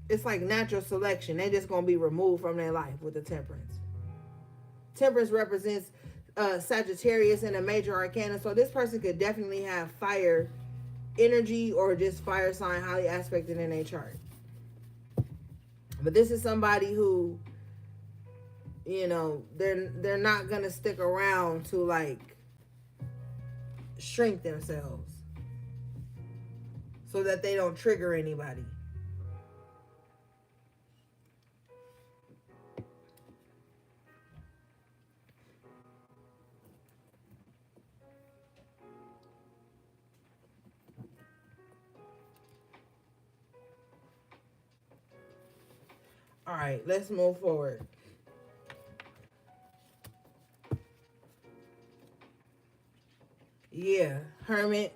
it's like natural selection. They just gonna be removed from their life with the temperance. Temperance represents Sagittarius in a major arcana, so this person could definitely have fire energy or just fire sign highly aspected in their chart. But this is somebody who, you know, they're not gonna stick around to like shrink themselves so that they don't trigger anybody. All right, let's move forward. Yeah, Hermit.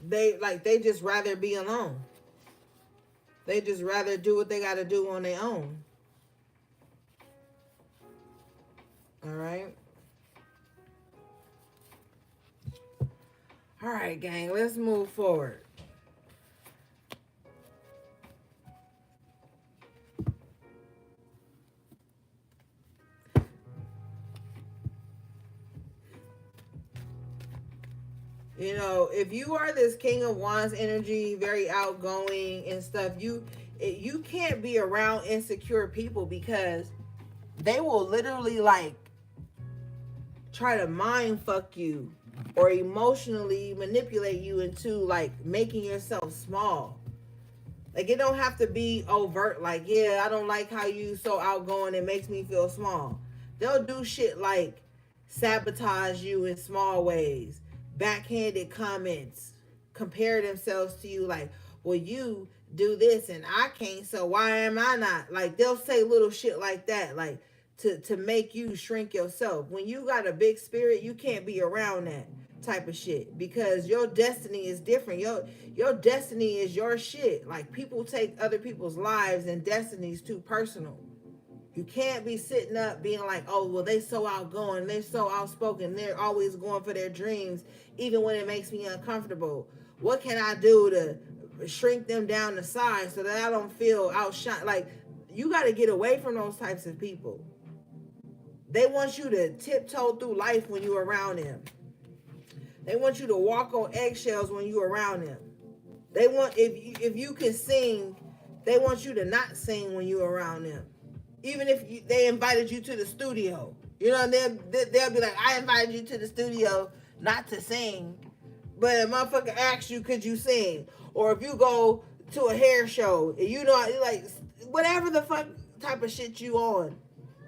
They just rather be alone. They just rather do what they got to do on their own. All right. All right, gang. Let's move forward. You know, if you are this King of Wands energy, very outgoing and stuff, you can't be around insecure people because they will literally like try to mind fuck you or emotionally manipulate you into like making yourself small. Like it don't have to be overt like, yeah, I don't like how you so outgoing, it makes me feel small. They'll do shit like sabotage you in small ways, backhanded comments, compare themselves to you like, well, you do this and I can't, so why am I not? Like they'll say little shit like that, like to make you shrink yourself. When you got a big spirit, you can't be around that type of shit because your destiny is different. Your destiny is your shit. Like people take other people's lives and destinies too personal. You can't be sitting up being like, oh, well, they so outgoing, they're so outspoken, they're always going for their dreams, even when it makes me uncomfortable. What can I do to shrink them down to size so that I don't feel outshine. Like, you got to get away from those types of people. They want you to tiptoe through life when you're around them. They want you to walk on eggshells when you're around them. They want, if you can sing, they want you to not sing when you're around them. Even if they invited you to the studio, you know, they'll be like, I invited you to the studio not to sing, but a motherfucker asks you, could you sing? Or if you go to a hair show, and you know, like, whatever the fuck type of shit you on,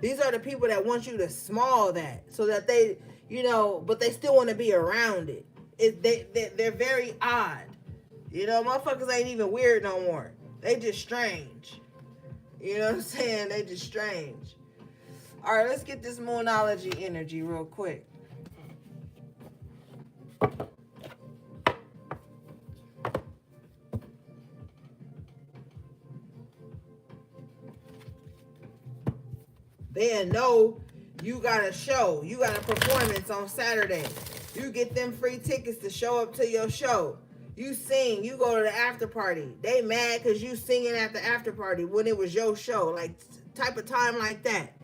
these are the people that want you to small that, so that they, you know, but they still want to be around it. They're very odd. You know, motherfuckers ain't even weird no more. They just strange. You know what I'm saying? They just strange. All right, let's get this moonology energy real quick. They know you got a show. You got a performance on Saturday. You get them free tickets to show up to your show. You sing. You go to the after party. They mad because you singing at the after party when it was your show. Like, type of time like that.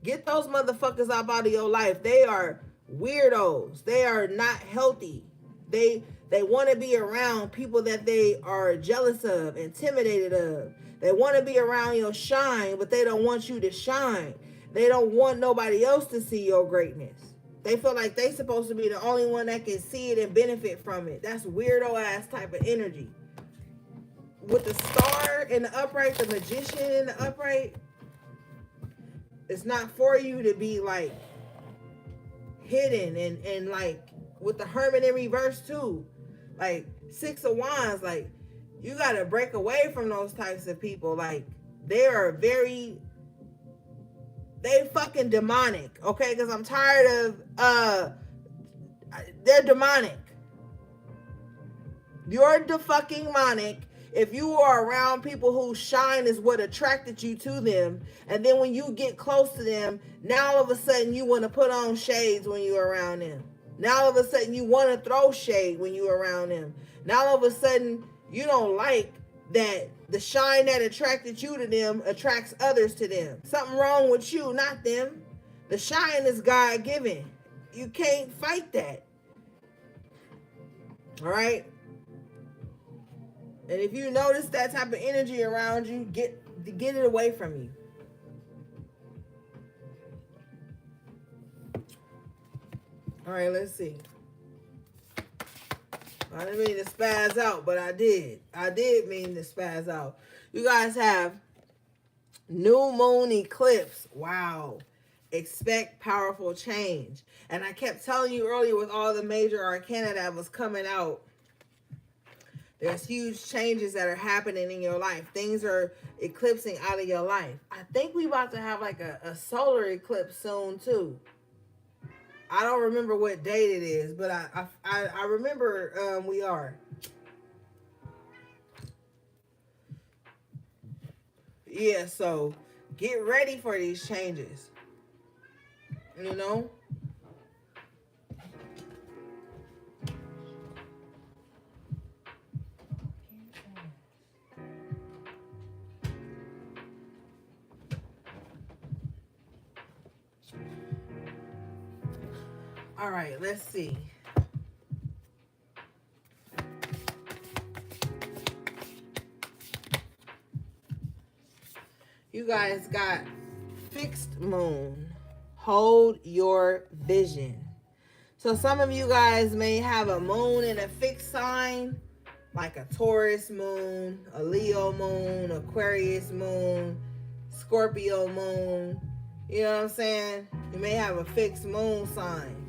Get those motherfuckers up out of your life. They are weirdos. They are not healthy. They want to be around people that they are jealous of, intimidated of. They want to be around your shine, but they don't want you to shine. They don't want nobody else to see your greatness. They feel like they supposed to be the only one that can see it and benefit from it. That's weirdo ass type of energy. With the star in the upright, the magician in the upright, it's not for you to be like hidden and like with the hermit in reverse too. Like 6 of Wands, like you got to break away from those types of people. Like they fucking demonic, okay? Because I'm tired of, they're demonic. You're the fucking demonic if you are around people whose shine is what attracted you to them. And then when you get close to them, now all of a sudden you want to put on shades when you're around them. Now all of a sudden you want to throw shade when you're around them. Now all of a sudden you don't like that the shine that attracted you to them attracts others to them. Something wrong with you, not them. The shine is God-given. You can't fight that. All right? And if you notice that type of energy around you, get it away from you. All right, let's see. I didn't mean to spaz out, but I did. I did mean to spaz out. You guys have new moon eclipse. Wow. Expect powerful change. And I kept telling you earlier with all the major arcana that was coming out, there's huge changes that are happening in your life. Things are eclipsing out of your life. I think we about to have like a solar eclipse soon too. I don't remember what date it is, but I remember we are. Yeah, so get ready for these changes. You know? All right, let's see. You guys got fixed moon. Hold your vision. So some of you guys may have a moon in a fixed sign, like a Taurus moon, a Leo moon, Aquarius moon, Scorpio moon. You know what I'm saying? You may have a fixed moon sign.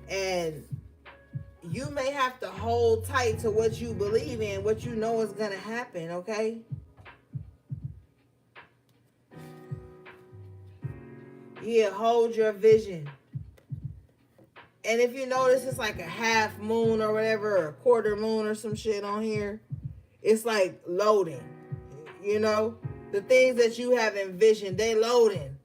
And you may have to hold tight to what you believe in, what you know is going to happen, okay? Yeah, hold your vision. And if you notice it's like a half moon or whatever, or a quarter moon or some shit on here, it's like loading. You know? The things that you have envisioned, they loading.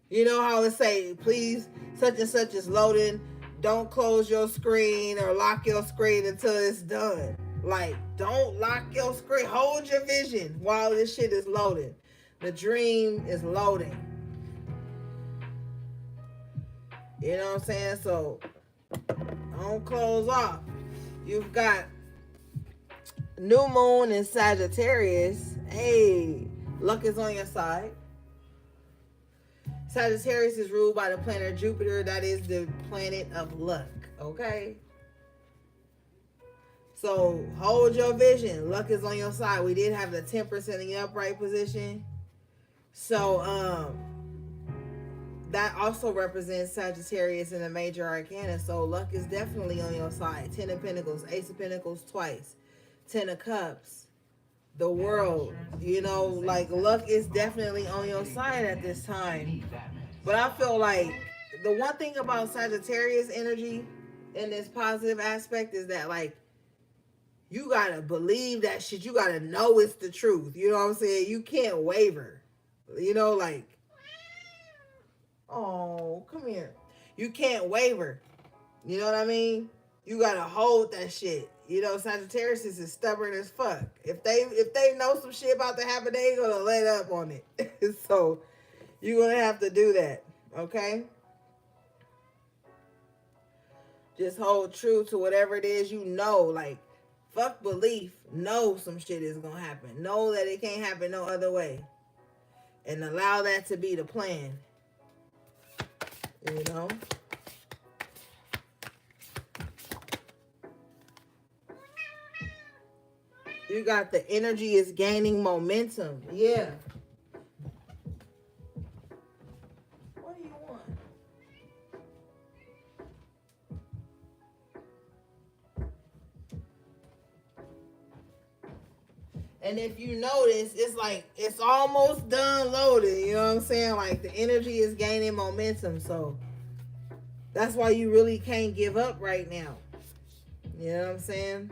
You know how it say, please, such and such is loading. Don't close your screen or lock your screen until it's done. Like, don't lock your screen. Hold your vision while this shit is loading. The dream is loading. You know what I'm saying? So, don't close off. You've got new moon in Sagittarius. Hey, luck is on your side. Sagittarius is ruled by the planet Jupiter. That is the planet of luck. Okay? So hold your vision. Luck is on your side. We did have the 10% in the upright position. So that also represents Sagittarius in the major arcana. So luck is definitely on your side. 10 of Pentacles, Ace of Pentacles twice, 10 of Cups, the World. You know, like luck is definitely on your side at this time. But I feel like the one thing about Sagittarius energy in this positive aspect is that, like, you gotta believe that shit. You gotta know it's the truth. You know what I'm saying? You can't waver. You know, like, oh, come here. You can't waver. You know what I mean? You gotta hold that shit. You know, Sagittarius is stubborn as fuck. If they know some shit about to happen, they ain't gonna let up on it. So you're gonna have to do that. Okay? Just hold true to whatever it is you know. Like, fuck belief. Know some shit is gonna happen. Know that it can't happen no other way. And allow that to be the plan. You know? You got the energy is gaining momentum. Yeah. What do you want? And if you notice, it's like it's almost done loaded. You know what I'm saying? Like the energy is gaining momentum. So that's why you really can't give up right now. You know what I'm saying?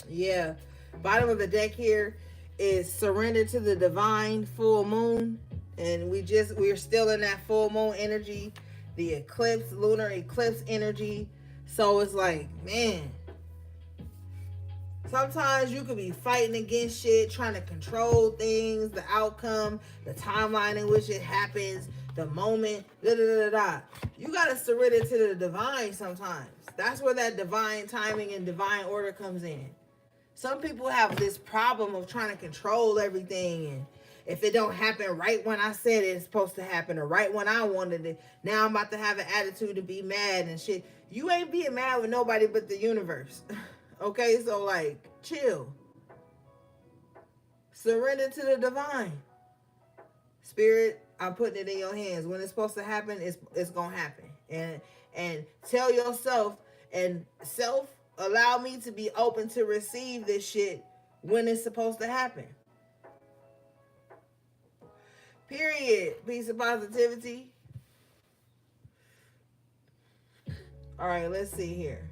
Yeah. Bottom of the deck here is surrender to the divine full moon. And we're still in that full moon energy, the eclipse, lunar eclipse energy. So it's like, man, sometimes you could be fighting against shit, trying to control things, the outcome, the timeline in which it happens, the moment, da da da da. You gotta surrender to the divine sometimes. That's where that divine timing and divine order comes in. Some people have this problem of trying to control everything, and if it don't happen right when I said it's supposed to happen or right when I wanted it, now I'm about to have an attitude to be mad and shit. You ain't being mad with nobody but the universe. Okay, so like, chill. Surrender to the divine. Spirit, I'm putting it in your hands. When it's supposed to happen, it's gonna happen. And tell yourself and self, allow me to be open to receive this shit when it's supposed to happen. Period. Peace and positivity. All right, let's see here.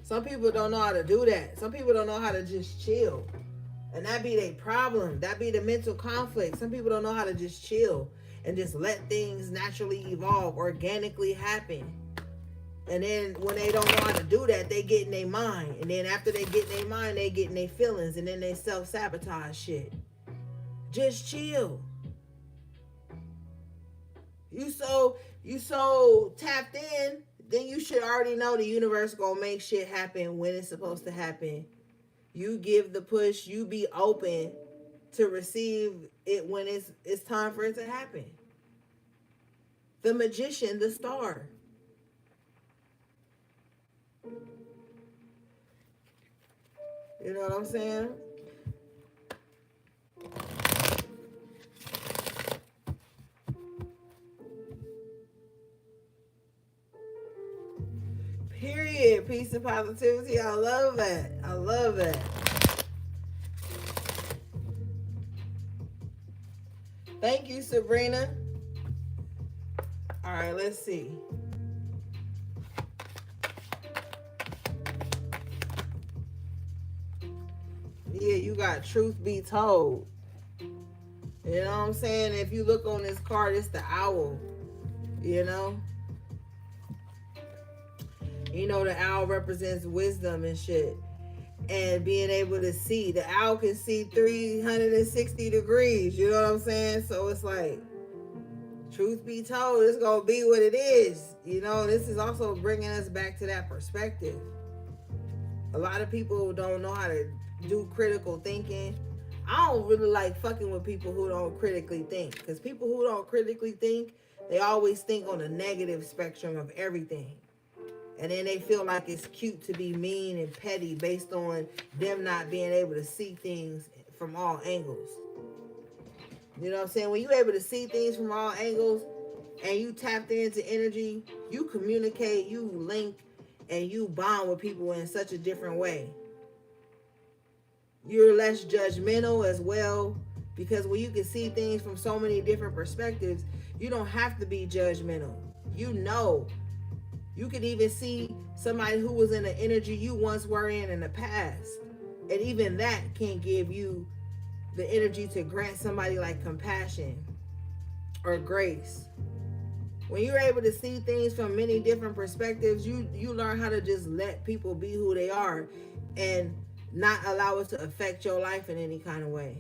Some people don't know how to do that. Some people don't know how to just chill. And that be their problem. That be the mental conflict. Some people don't know how to just chill and just let things naturally evolve, organically happen. And then when they don't know how to do that, they get in their mind. And then after they get in their mind, they get in their feelings. And then they self-sabotage shit. Just chill. You so tapped in, then you should already know the universe gonna make shit happen when it's supposed to happen. You give the push, you be open to receive it when it's time for it to happen. The magician, the star. You know what I'm saying? Period. Peace and positivity. I love that. I love that. Thank you, Sabrina. All right, let's see. Yeah, you got truth be told. You know what I'm saying? If you look on this card, it's the owl. You know? You know, the owl represents wisdom and shit. And being able to see. The owl can see 360 degrees. You know what I'm saying? So it's like, truth be told, it's going to be what it is. You know, this is also bringing us back to that perspective. A lot of people don't know how to do critical thinking. I don't really like fucking with people who don't critically think. Because people who don't critically think, they always think on the negative spectrum of everything. And then they feel like it's cute to be mean and petty based on them not being able to see things from all angles. You know what I'm saying? When you're able to see things from all angles and you tapped into energy, you communicate, you link, and you bond with people in such a different way. You're less judgmental as well, because when you can see things from so many different perspectives, you don't have to be judgmental. You know, you could even see somebody who was in the energy you once were in the past. And even that can give you the energy to grant somebody like compassion or grace. When you're able to see things from many different perspectives, you learn how to just let people be who they are and not allow it to affect your life in any kind of way.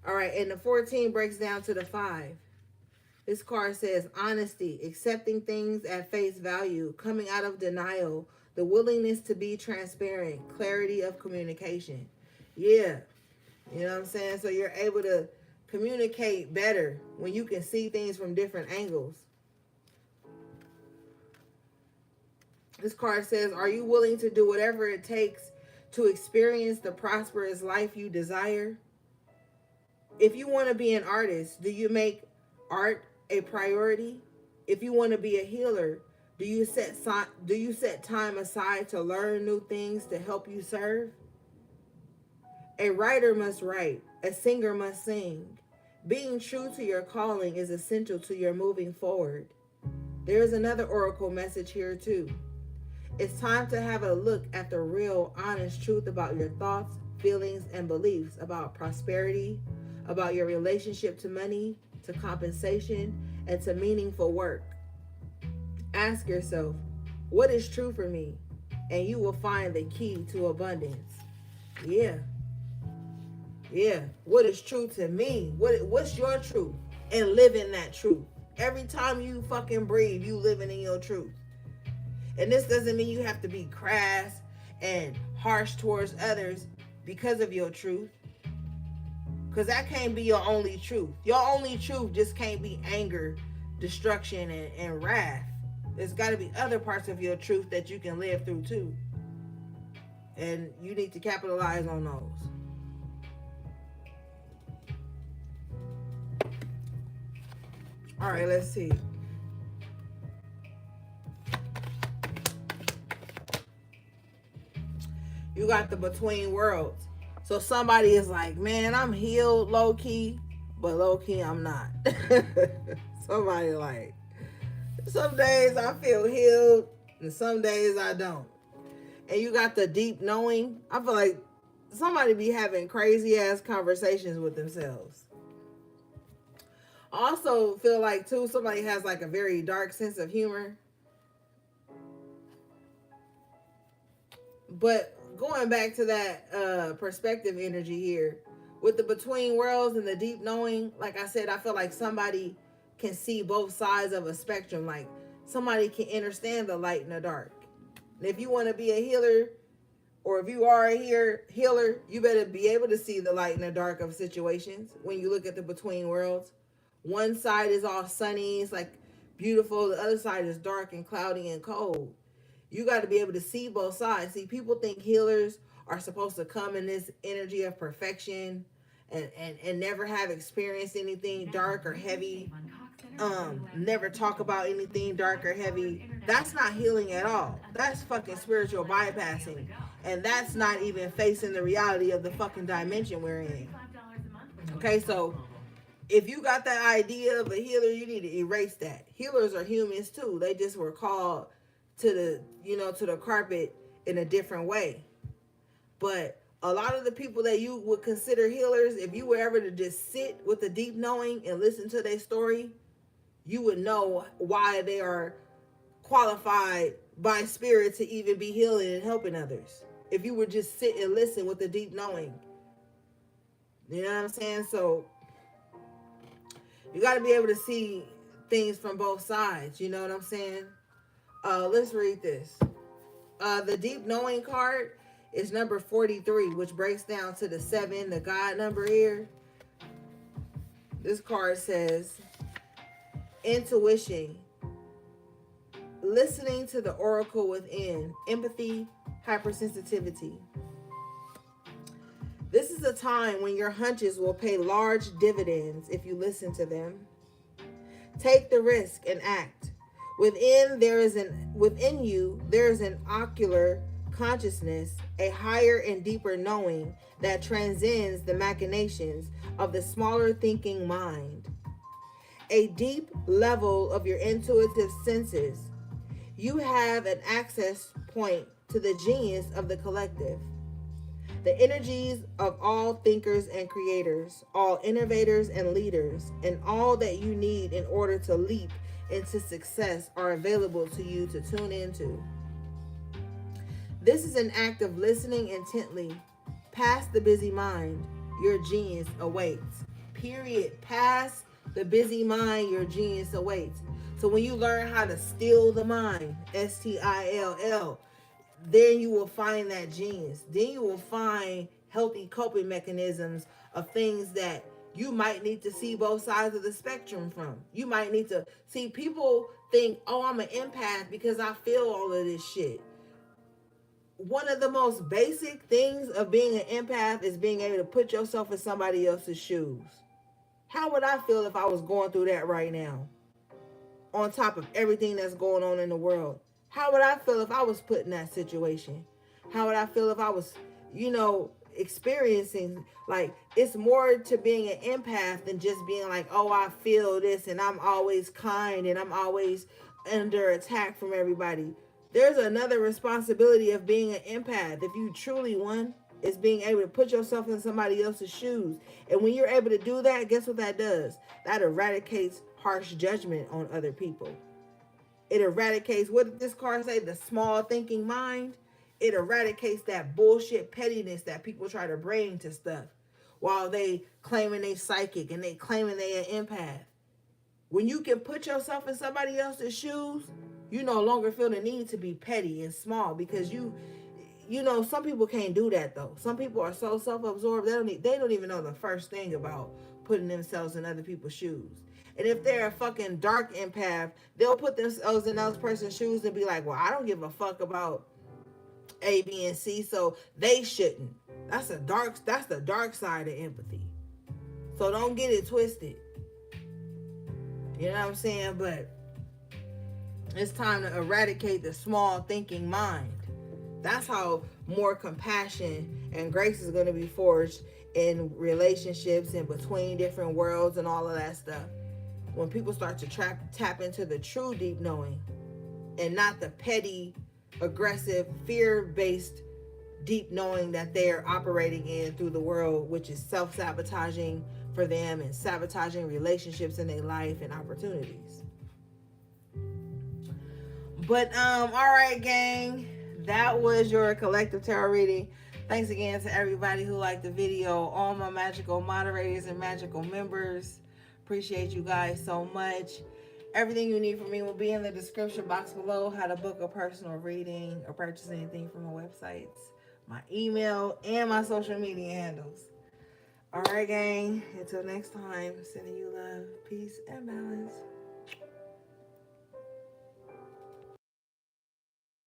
All right, and the 14 breaks down to the 5. This card says honesty, accepting things at face value, coming out of denial, the willingness to be transparent, clarity of communication. Yeah, you know what I'm saying? So you're able to communicate better when you can see things from different angles. This card says, are you willing to do whatever it takes to experience the prosperous life you desire? If you want to be an artist, do you make art a priority? If you want to be a healer, do you set time aside to learn new things to help you serve? A writer must write, a singer must sing. Being true to your calling is essential to your moving forward. There is another oracle message here too. It's time to have a look at the real, honest truth about your thoughts, feelings, and beliefs about prosperity, about your relationship to money, to compensation, and to meaningful work. Ask yourself, what is true for me? And you will find the key to abundance. Yeah. Yeah. What is true to me? What's your truth? And live in that truth. Every time you fucking breathe, you living in your truth. And this doesn't mean you have to be crass and harsh towards others because of your truth. Because that can't be your only truth. Your only truth just can't be anger, destruction, and wrath. There's got to be other parts of your truth that you can live through too. And you need to capitalize on those. All right, let's see. You got the between worlds. So somebody is like, man, I'm healed low key, but low key I'm not. Somebody like, some days I feel healed and some days I don't. And you got the deep knowing. I feel like somebody be having crazy ass conversations with themselves. I also feel like too, somebody has like a very dark sense of humor. But going back to that perspective energy here, with the between worlds and the deep knowing, like I said, I feel like somebody can see both sides of a spectrum. Like somebody can understand the light and the dark. And if you want to be a healer, or if you are a healer, you better be able to see the light and the dark of situations when you look at the between worlds. One side is all sunny, it's like beautiful. The other side is dark and cloudy and cold. You got to be able to see both sides. See, people think healers are supposed to come in this energy of perfection and never have experienced anything dark or heavy. Never talk about anything dark or heavy. That's not healing at all. That's fucking spiritual bypassing. And that's not even facing the reality of the fucking dimension we're in. Okay, so if you got that idea of a healer, you need to erase that. Healers are humans too. They just were called to the, to the carpet in a different way. But A lot of the people that you would consider healers, if you were ever to just sit with a deep knowing and listen to their story, you would know why they are qualified by spirit to even be healing and helping others. If you would just sit and listen with a deep knowing. You know what I'm saying? So you got to be able to see things from both sides. You know what I'm saying? Let's read this. The deep knowing card is number 43, which breaks down to the 7, the God number here. This card says intuition, listening to the oracle within, empathy, hypersensitivity. This is a time when your hunches will pay large dividends if you listen to them. Take the risk and act. Within you there is an ocular consciousness, a higher and deeper knowing that transcends the machinations of the smaller thinking mind. A deep level of your intuitive senses. You have an access point to the genius of the collective. The energies of all thinkers and creators, all innovators and leaders, and all that you need in order to leap into success are available to you to tune into. This is an act of listening intently. Past the busy mind, your genius awaits. Period. Past the busy mind, your genius awaits. So when you learn how to still the mind, STILL, then you will find that genius. Then you will find healthy coping mechanisms of things that you might need to see both sides of the spectrum from. You might need to see, people think, oh, I'm an empath because I feel all of this shit. One of the most basic things of being an empath is being able to put yourself in somebody else's shoes. How would I feel if I was going through that right now? On top of everything that's going on in the world. How would I feel if I was put in that situation? How would I feel if I was, experiencing, like, it's more to being an empath than just being like, oh, I feel this and I'm always kind and I'm always under attack from everybody. There's another responsibility of being an empath. If you truly one, is being able to put yourself in somebody else's shoes. And when you're able to do that, guess what that does? That eradicates harsh judgment on other people. It eradicates, what did this card say? The small thinking mind. It eradicates that bullshit pettiness that people try to bring to stuff while they claiming they psychic and they claiming they an empath. When you can put yourself in somebody else's shoes, you no longer feel the need to be petty and small, because some people can't do that though. Some people are so self-absorbed they don't even know the first thing about putting themselves in other people's shoes. And if they're a fucking dark empath, they'll put themselves in those person's shoes and be like, well, I don't give a fuck about A, B, and C, so they shouldn't. That's the dark side of empathy. So don't get it twisted. You know what I'm saying? But it's time to eradicate the small thinking mind. That's how more compassion and grace is going to be forged in relationships and between different worlds and all of that stuff. When people start to tap into the true deep knowing and not the petty, aggressive, fear-based deep knowing that they're operating in through the world, which is self-sabotaging for them and sabotaging relationships in their life and opportunities. But all right, gang, that was your collective tarot reading. Thanks again to everybody who liked the video, all my magical moderators and magical members. Appreciate you guys so much. Everything you need from me will be in the description box below. How to book a personal reading or purchase anything from my websites, my email, and my social media handles. All right, gang. Until next time, sending you love, peace, and balance.